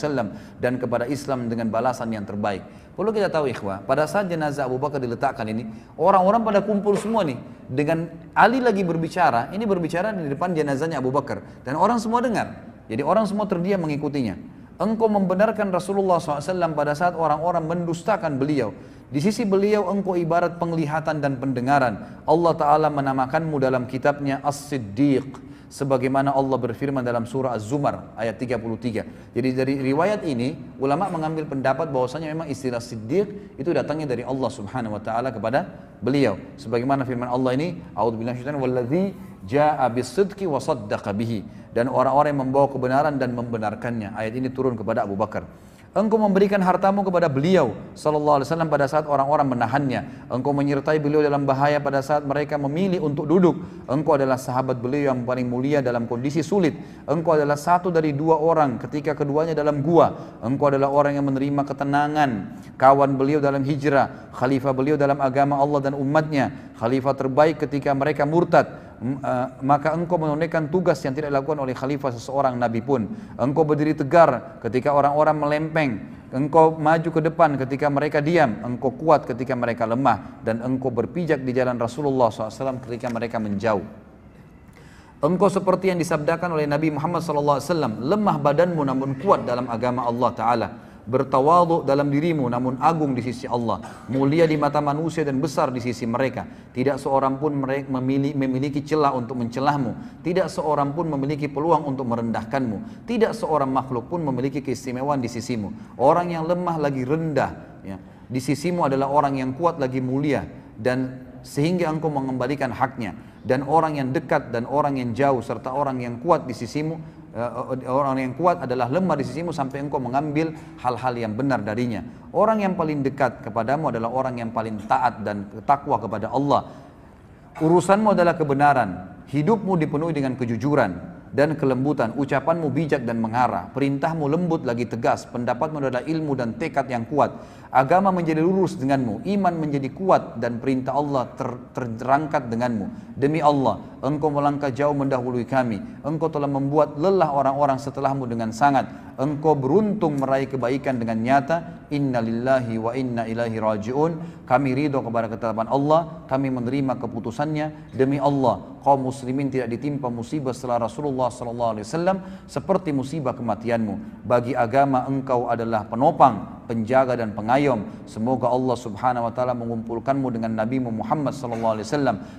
dan kepada Islam dengan balasan yang terbaik. Perlu kita tahu ikhwah, pada saat jenazah Abu Bakar diletakkan ini, orang-orang pada kumpul semua nih, dengan Ali lagi berbicara, ini berbicara di depan jenazahnya Abu Bakar, dan orang semua dengar, jadi orang semua terdiam mengikutinya. Engkau membenarkan Rasulullah SAW pada saat orang-orang mendustakan beliau. Di sisi beliau engkau ibarat penglihatan dan pendengaran. Allah Ta'ala menamakanmu dalam kitabnya As-Siddiq, sebagaimana Allah berfirman dalam surah Az-Zumar ayat 33. Jadi dari riwayat ini ulama mengambil pendapat bahwasanya memang istilah Siddiq itu datangnya dari Allah Subhanahu wa taala kepada beliau. Sebagaimana firman Allah ini, a'udzubillahi minasyaitonir wallazi jaa'a bis-sidqi wa saddaqa bihi, dan orang-orang yang membawa kebenaran dan membenarkannya. Ayat ini turun kepada Abu Bakar. Engkau memberikan hartamu kepada beliau sallallahu alaihi wasallam pada saat orang-orang menahannya. Engkau menyertai beliau dalam bahaya pada saat mereka memilih untuk duduk. Engkau adalah sahabat beliau yang paling mulia dalam kondisi sulit. Engkau adalah satu dari dua orang ketika keduanya dalam gua. Engkau adalah orang yang menerima ketenangan, kawan beliau dalam hijrah, khalifah beliau dalam agama Allah dan umatnya, khalifah terbaik ketika mereka murtad. Maka engkau menunaikan tugas yang tidak dilakukan oleh khalifah seseorang nabi pun. Engkau berdiri tegar ketika orang-orang melempeng, engkau maju ke depan ketika mereka diam, engkau kuat ketika mereka lemah, dan engkau berpijak di jalan Rasulullah SAW ketika mereka menjauh. Engkau seperti yang disabdakan oleh Nabi Muhammad SAW, lemah badanmu namun kuat dalam agama Allah Ta'ala, bertawadhu dalam dirimu namun agung di sisi Allah, mulia di mata manusia dan besar di sisi mereka. Tidak seorang pun memiliki celah untuk mencelahmu, tidak seorang pun memiliki peluang untuk merendahkanmu, tidak seorang makhluk pun memiliki keistimewaan di sisimu. Orang yang lemah lagi rendah ya, di sisimu adalah orang yang kuat lagi mulia, dan sehingga engkau mengembalikan haknya. Dan orang yang dekat dan orang yang jauh serta orang yang kuat di sisimu, orang yang kuat adalah lemah di sisimu sampai engkau mengambil hal-hal yang benar darinya. Orang yang paling dekat kepadamu adalah orang yang paling taat dan takwa kepada Allah. Urusanmu adalah kebenaran, hidupmu dipenuhi dengan kejujuran dan kelembutan, ucapanmu bijak dan mengarah, perintahmu lembut lagi tegas, pendapatmu adalah ilmu dan tekad yang kuat. Agama menjadi lurus denganmu, iman menjadi kuat, dan perintah Allah terangkat denganmu. Demi Allah, engkau melangkah jauh mendahului kami, engkau telah membuat lelah orang-orang setelahmu dengan sangat. Engkau beruntung meraih kebaikan dengan nyata. Inna lillahi wa inna ilaihi raji'un. Kami ridho kepada ketetapan Allah, kami menerima keputusannya. Demi Allah, kaum muslimin tidak ditimpa musibah setelah Rasulullah SAW seperti musibah kematianmu. Bagi agama engkau adalah penopang, penjaga dan pengayom. Semoga Allah Subhanahu wa taala mengumpulkanmu dengan Nabi Muhammad SAW,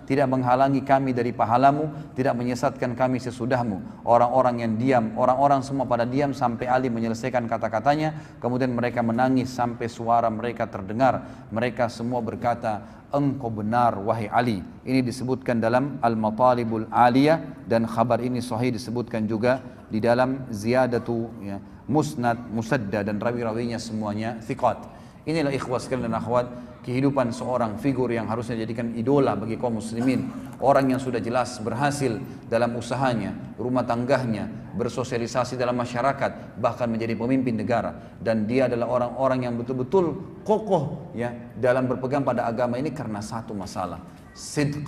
tidak menghalangi kami dari pahalamu, tidak menyesatkan kami sesudahmu. Orang-orang yang diam, orang-orang semua pada diam sampai Ali menyelesaikan kata-katanya, kemudian mereka menangis sampai suara mereka terdengar. Mereka semua berkata, engkau benar wahai Ali. Ini disebutkan dalam Al-Matalibul Aliyah, dan khabar ini sahih disebutkan juga di dalam Ziyadatu ya, Musnad, Musadda, dan rawi-rawinya semuanya thiqat. Inilah ikhwah sekalian dan akhwat, kehidupan seorang figur yang harusnya dijadikan idola bagi kaum muslimin. Orang yang sudah jelas berhasil dalam usahanya, rumah tangganya, bersosialisasi dalam masyarakat, bahkan menjadi pemimpin negara. Dan dia adalah orang-orang yang betul-betul kokoh ya dalam berpegang pada agama ini karena satu masalah, sidq.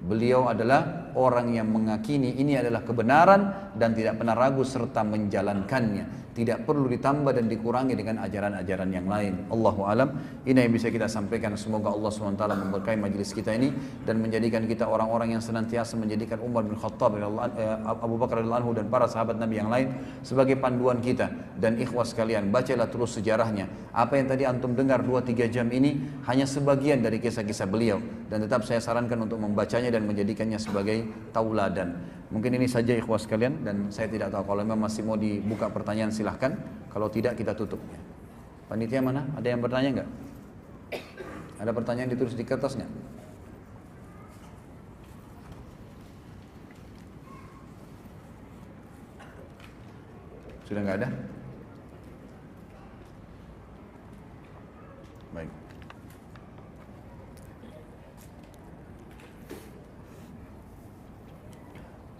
Beliau adalah orang yang meyakini ini adalah kebenaran dan tidak pernah ragu serta menjalankannya. Tidak perlu ditambah dan dikurangi dengan ajaran-ajaran yang lain. Allahu alam. Ini yang bisa kita sampaikan. Semoga Allah SWT memberkahi majelis kita ini dan menjadikan kita orang-orang yang senantiasa menjadikan Umar bin Khattab, Abu Bakar radhiyallahu anhu, dan para sahabat Nabi yang lain sebagai panduan kita. Dan ikhwah sekalian, bacalah terus sejarahnya. Apa yang tadi antum dengar 2-3 jam ini hanya sebagian dari kisah-kisah beliau, dan tetap saya sarankan untuk membacanya dan menjadikannya sebagai tauladan. Mungkin ini saja ikhwah sekalian, dan saya tidak tahu kalau memang masih mau dibuka pertanyaan silahkan, kalau tidak kita tutup. Panitia mana? Ada yang bertanya enggak? Ada pertanyaan ditulis di kertas enggak? Sudah nggak ada? Baik.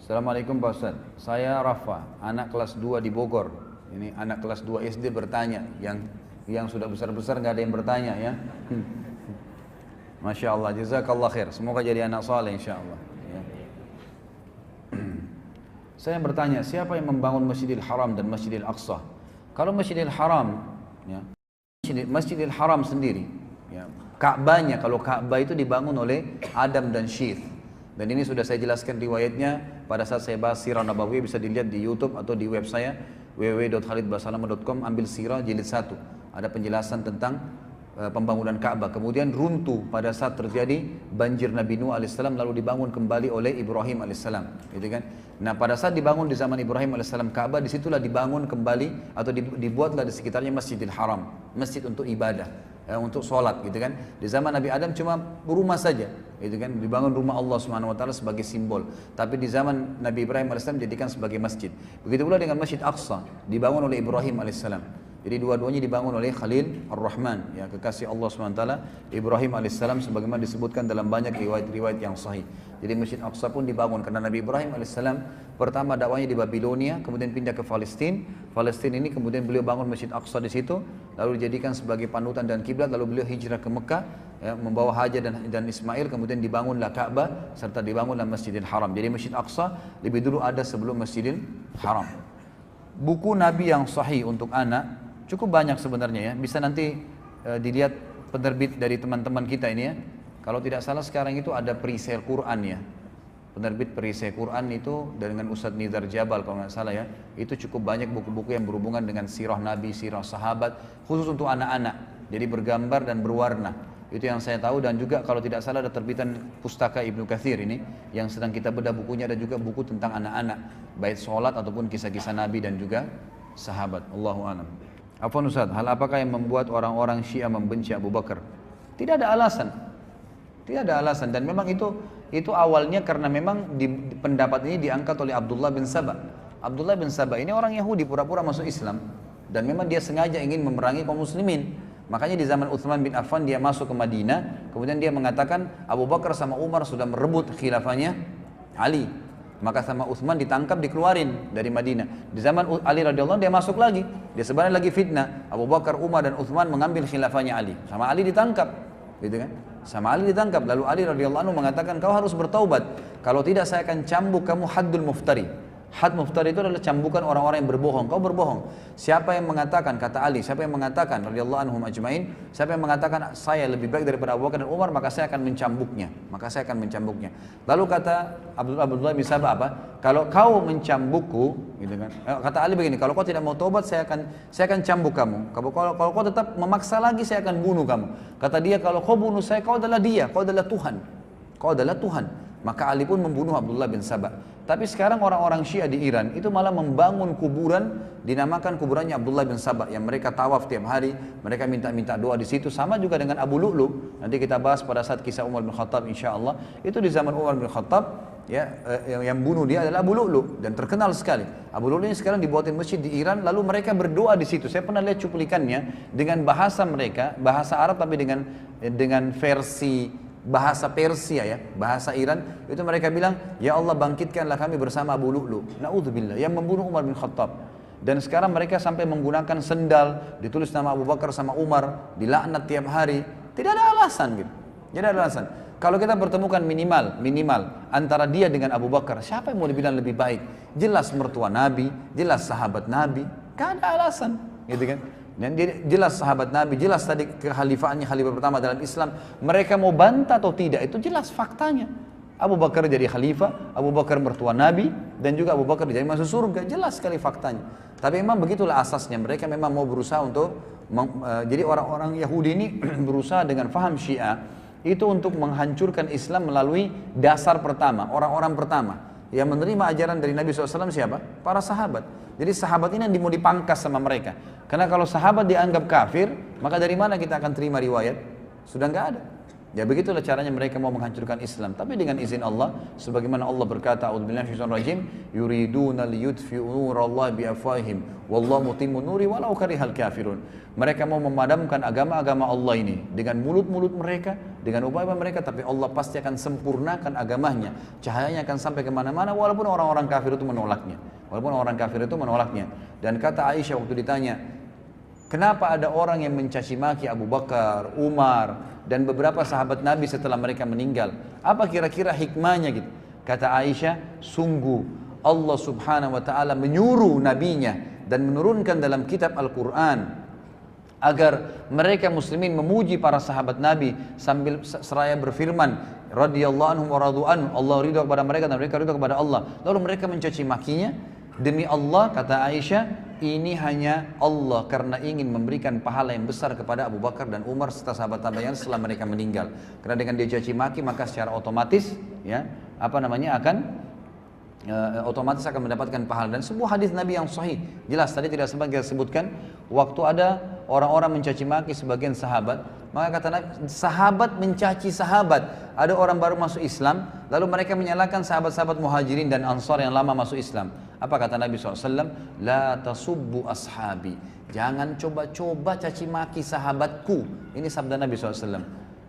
Assalamualaikum Pak Ustaz. Saya Rafa, anak kelas 2 di Bogor. Ini anak kelas 2 SD bertanya, yang sudah besar-besar nggak ada yang bertanya ya. Masya Allah, jazakallah khair. Semoga jadi anak soleh insya Allah. Ya. Saya bertanya, siapa yang membangun Masjidil Haram dan Masjidil Aqsa? Kalau Masjidil Haram, ya, Masjidil Haram sendiri, ya, Ka'bahnya, kalau Ka'bah itu dibangun oleh Adam dan Syith. Dan ini sudah saya jelaskan riwayatnya pada saat saya bahas Sirah Nabawiyah, bisa dilihat di YouTube atau di web saya www.khalidbasalamah.com, ambil Sirah jilid 1. Ada penjelasan tentang pembangunan Ka'bah. Kemudian runtuh pada saat terjadi banjir Nabi Nuh alaihissalam, lalu dibangun kembali oleh Ibrahim alaihissalam, gitu kan? Nah, pada saat dibangun di zaman Ibrahim alaihissalam Ka'bah, disitulah dibangun kembali atau dibuatlah di sekitarnya Masjidil Haram, masjid untuk ibadah, untuk sholat, gitu kan? Di zaman Nabi Adam cuma rumah saja, gitu kan? Dibangun rumah Allah Subhanahu Wa Taala sebagai simbol. Tapi di zaman Nabi Ibrahim alaihissalam dijadikan sebagai masjid. Begitu pula dengan Masjid Aqsa, dibangun oleh Ibrahim alaihissalam. Jadi dua-duanya dibangun oleh Khalil Ar-Rahman, ya, kekasih Allah SWT, Ibrahim AS, sebagaimana disebutkan dalam banyak riwayat-riwayat yang sahih. Jadi Masjid Aqsa pun dibangun karena Nabi Ibrahim AS pertama dakwahnya di Babilonia, kemudian pindah ke Palestina. Palestina ini kemudian beliau bangun Masjid Aqsa di situ, lalu dijadikan sebagai panutan dan kiblat, lalu beliau hijrah ke Mekah, ya, membawa Hajar dan Ismail, kemudian dibangunlah Ka'bah serta dibangunlah Masjidil Haram. Jadi Masjid Aqsa lebih dulu ada sebelum Masjidil Haram. Buku Nabi yang sahih untuk anak cukup banyak sebenarnya ya, bisa nanti dilihat penerbit dari teman-teman kita ini ya. Kalau tidak salah sekarang itu ada perisai Quran ya, penerbit perisai Quran itu dengan Ustadz Nizar Jabal kalau nggak salah ya. Itu cukup banyak buku-buku yang berhubungan dengan sirah Nabi, sirah sahabat, khusus untuk anak-anak, jadi bergambar dan berwarna. Itu yang saya tahu. Dan juga kalau tidak salah ada terbitan Pustaka Ibnu Katsir ini yang sedang kita bedah bukunya, ada juga buku tentang anak-anak, baik sholat ataupun kisah-kisah Nabi dan juga sahabat. Allahu a'lam. Afwan Ustaz, hal apakah yang membuat orang-orang Syiah membenci Abu Bakar? Tidak ada alasan. Tidak ada alasan, dan memang itu awalnya karena memang pendapat ini diangkat oleh Abdullah bin Saba. Abdullah bin Saba ini orang Yahudi pura-pura masuk Islam, dan memang dia sengaja ingin memerangi kaum muslimin. Makanya di zaman Utsman bin Affan dia masuk ke Madinah, kemudian dia mengatakan Abu Bakar sama Umar sudah merebut khilafahnya Ali. Maka sama Utsman ditangkap, dikeluarin dari Madinah. Di zaman Ali radhiyallahu anhu dia masuk lagi, dia sebenarnya lagi fitnah. Abu Bakar, Umar dan Utsman mengambil khilafahnya Ali. Sama Ali ditangkap, gitu kan? Sama Ali ditangkap. Lalu Ali radhiyallahu anhu mengatakan, kau harus bertaubat. Kalau tidak saya akan cambuk kamu haddul muftari. Had muftari itu adalah cambukan orang-orang yang berbohong. Kau berbohong. Siapa yang mengatakan, kata Ali, siapa yang mengatakan radhiyallahu anhum ajmain, siapa yang mengatakan saya lebih baik daripada Abu Bakar dan Umar, maka saya akan mencambuknya. Maka saya akan mencambuknya. Lalu kata Abdullah bin Saba apa? Kalau kau mencambukku, gitu kan? Kata Ali begini, kalau kau tidak mau taubat, saya akan cambuk kamu. Kalau kau tetap memaksa lagi, saya akan bunuh kamu. Kata dia, kalau kau bunuh saya, kau adalah dia, kau adalah Tuhan. Kau adalah Tuhan. Maka Ali pun membunuh Abdullah bin Saba. Tapi sekarang orang-orang Syiah di Iran itu malah membangun kuburan, dinamakan kuburannya Abdullah bin Saba, yang mereka tawaf tiap hari, mereka minta doa di situ. Sama juga dengan Abu Lu'lu. Nanti kita bahas pada saat kisah Umar bin Khattab insyaallah. Itu di zaman Umar bin Khattab, ya, yang bunuh dia adalah Abu Lu'lu, dan terkenal sekali. Abu Lu'lu ini sekarang dibuatin masjid di Iran, lalu mereka berdoa di situ. Saya pernah lihat cuplikannya dengan bahasa mereka, bahasa Arab tapi dengan versi bahasa Persia ya, bahasa Iran. Itu mereka bilang, ya Allah bangkitkanlah kami bersama Abu Lu'lu, na'udzubillah, yang membunuh Umar bin Khattab. Dan sekarang mereka sampai menggunakan sendal, ditulis nama Abu Bakar sama Umar, dilaknat tiap hari. Tidak ada alasan gitu. Tidak ada alasan. Kalau kita pertemukan minimal antara dia dengan Abu Bakar, siapa yang mau dibilang lebih baik? Jelas mertua Nabi, jelas sahabat Nabi, gak ada alasan, gitu kan? Dan jelas sahabat Nabi, jelas tadi kekhalifaannya, khalifah pertama dalam Islam. Mereka mau bantah atau tidak, itu jelas faktanya. Abu Bakar jadi khalifah, Abu Bakar mertua Nabi, dan juga Abu Bakar jadi masuk surga, jelas sekali faktanya. Tapi memang begitulah asasnya, mereka memang mau berusaha untuk, jadi orang-orang Yahudi ini berusaha dengan faham Syiah, itu untuk menghancurkan Islam melalui dasar pertama, orang-orang pertama. Yang menerima ajaran dari Nabi SAW siapa? Para sahabat. Jadi sahabat ini yang mau dipangkas sama mereka. Karena kalau sahabat dianggap kafir, maka dari mana kita akan terima riwayat? Sudah nggak ada. Ya begitulah caranya mereka mau menghancurkan Islam. Tapi dengan izin Allah, sebagaimana Allah berkata, "A'udzubillahi minasyaitonir rajim, yuriduna liyutfi'u nurallahi biafwahihim, wallahu mutimmu nuri walau karihal kafirun." Mereka mau memadamkan agama-agama Allah ini dengan mulut-mulut mereka, dengan upaya mereka, tapi Allah pasti akan sempurnakan agamanya. Cahayanya akan sampai kemana-mana walaupun orang-orang kafir itu menolaknya. Dan kata Aisyah waktu ditanya, kenapa ada orang yang mencaci maki Abu Bakar, Umar, dan beberapa sahabat Nabi setelah mereka meninggal? Apa kira-kira hikmahnya gitu? Kata Aisyah, sungguh Allah subhanahu wa ta'ala menyuruh nabinya dan menurunkan dalam kitab Al-Quran agar mereka muslimin memuji para sahabat Nabi sambil seraya berfirman, radhiyallahu anhum wa radu anhu, Allah ridha kepada mereka dan mereka ridha kepada Allah. Lalu mereka mencaci makinya. Demi Allah, kata Aisyah, ini hanya Allah karena ingin memberikan pahala yang besar kepada Abu Bakar dan Umar serta sahabat tabi'in setelah mereka meninggal. Karena dengan dia caci maki maka secara otomatis otomatis akan mendapatkan pahala. Dan sebuah hadis Nabi yang sahih, jelas tadi tidak sempat kita sebutkan, waktu ada orang-orang mencaci maki sebagian sahabat, maka kata Nabi, sahabat mencaci sahabat. Ada orang baru masuk Islam, lalu mereka menyalahkan sahabat-sahabat muhajirin dan ansar yang lama masuk Islam. Apa kata Nabi SAW? La tasubbu ashabi. Jangan coba-coba caci maki sahabatku. Ini sabda Nabi SAW.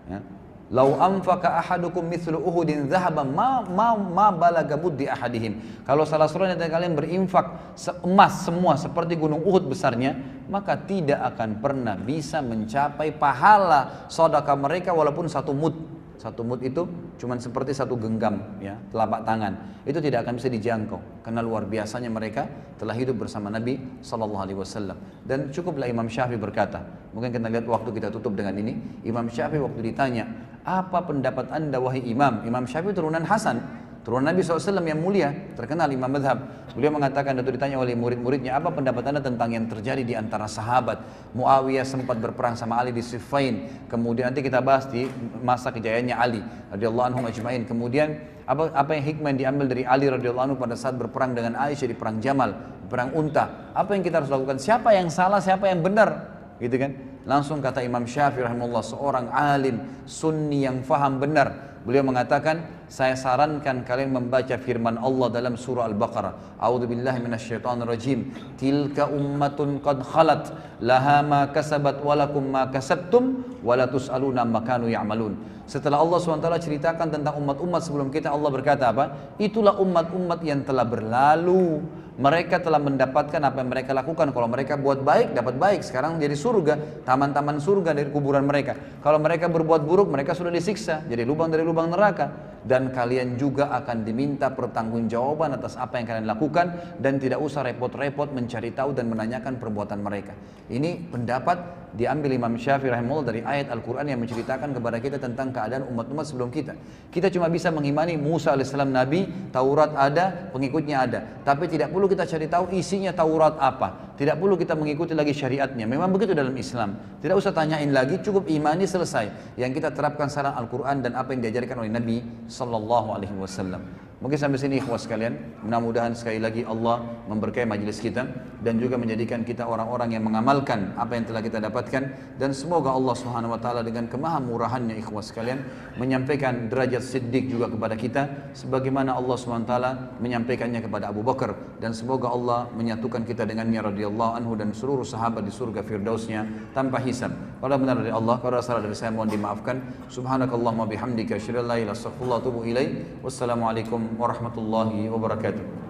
Ya. Lau anfaqa ahadukum mithlu uhudin dhahaban ma balaga muddi ahadihim. Kalau salah seorang dari kalian berinfak emas semua seperti gunung Uhud besarnya, maka tidak akan pernah bisa mencapai pahala sedekah mereka walaupun satu mud. Satu mud itu cuma seperti satu genggam, ya, telapak tangan. Itu tidak akan bisa dijangkau karena luar biasanya mereka telah hidup bersama Nabi SAW. Dan cukuplah Imam Syafi'i berkata, mungkin kita lihat waktu kita tutup dengan ini. Imam Syafi'i waktu ditanya, apa pendapat anda wahai imam? Imam Syafi'i turunan Hasan, turunan Nabi SAW yang mulia, terkenal imam madhab. Beliau mengatakan, dan itu ditanya oleh murid-muridnya, apa pendapat anda tentang yang terjadi di antara sahabat? Muawiyah sempat berperang sama Ali di Siffin, kemudian nanti kita bahas di masa kejayaannya Ali radhiyallahu anhum ajma'in. Kemudian apa yang hikmah yang diambil dari Ali radhiyallahu anhu pada saat berperang dengan Aisyah di perang Jamal, perang Unta? Apa yang kita harus lakukan? Siapa yang salah, siapa yang benar? Gitu kan? Langsung kata Imam Syafi'i rahimahullah, seorang alim sunni yang faham benar, beliau mengatakan, saya sarankan kalian membaca firman Allah dalam surah Al-Baqarah, a'udzubillahi minasyaitonir rajim, tilka ummatun qad khalat laha ma kasabat wa lakum ma kasabtum wa la tus'aluna amma kanu ya'malun. Setelah Allah SWT ceritakan tentang umat-umat sebelum kita, Allah berkata apa? Itulah umat-umat yang telah berlalu. Mereka telah mendapatkan apa yang mereka lakukan. Kalau mereka buat baik, dapat baik. Sekarang jadi surga, taman-taman surga dari kuburan mereka. Kalau mereka berbuat buruk, mereka sudah disiksa, jadi lubang dari lubang neraka. Dan kalian juga akan diminta pertanggungjawaban atas apa yang kalian lakukan, dan tidak usah repot-repot mencari tahu dan menanyakan perbuatan mereka. Ini pendapat diambil Imam Syafi'i rahimahullah dari ayat Al-Quran yang menceritakan kepada kita tentang keadaan umat-umat sebelum kita. Kita cuma bisa mengimani Musa alaihissalam Nabi, Taurat ada, pengikutnya ada. Tapi tidak perlu kita cari tahu isinya Taurat apa. Tidak perlu kita mengikuti lagi syariatnya. Memang begitu dalam Islam. Tidak usah tanyain lagi, cukup imani selesai. Yang kita terapkan saran Al-Quran dan apa yang diajarkan oleh Nabi Sallallahu Alaihi Wasallam. Mungkin sampai sini ikhwas sekalian. Mudah-mudahan sekali lagi Allah memberkahi majelis kita dan juga menjadikan kita orang-orang yang mengamalkan apa yang telah kita dapatkan, dan semoga Allah Subhanahu wa taala dengan kemahamurahannya ikhwas sekalian menyampaikan derajat siddiq juga kepada kita sebagaimana Allah Subhanahu wa taala menyampaikannya kepada Abu Bakar, dan semoga Allah menyatukan kita dengannya radhiyallahu anhu dan seluruh sahabat di surga firdausnya tanpa hisab. Kalau benar dari Allah, kalau salah dari saya mohon dimaafkan. Subhanakallahumma bihamdika asyhadu an la ilaha illa anta astaghfiruka wa atubu ilaik. Wassalamualaikum warahmatullahi wabarakatuh.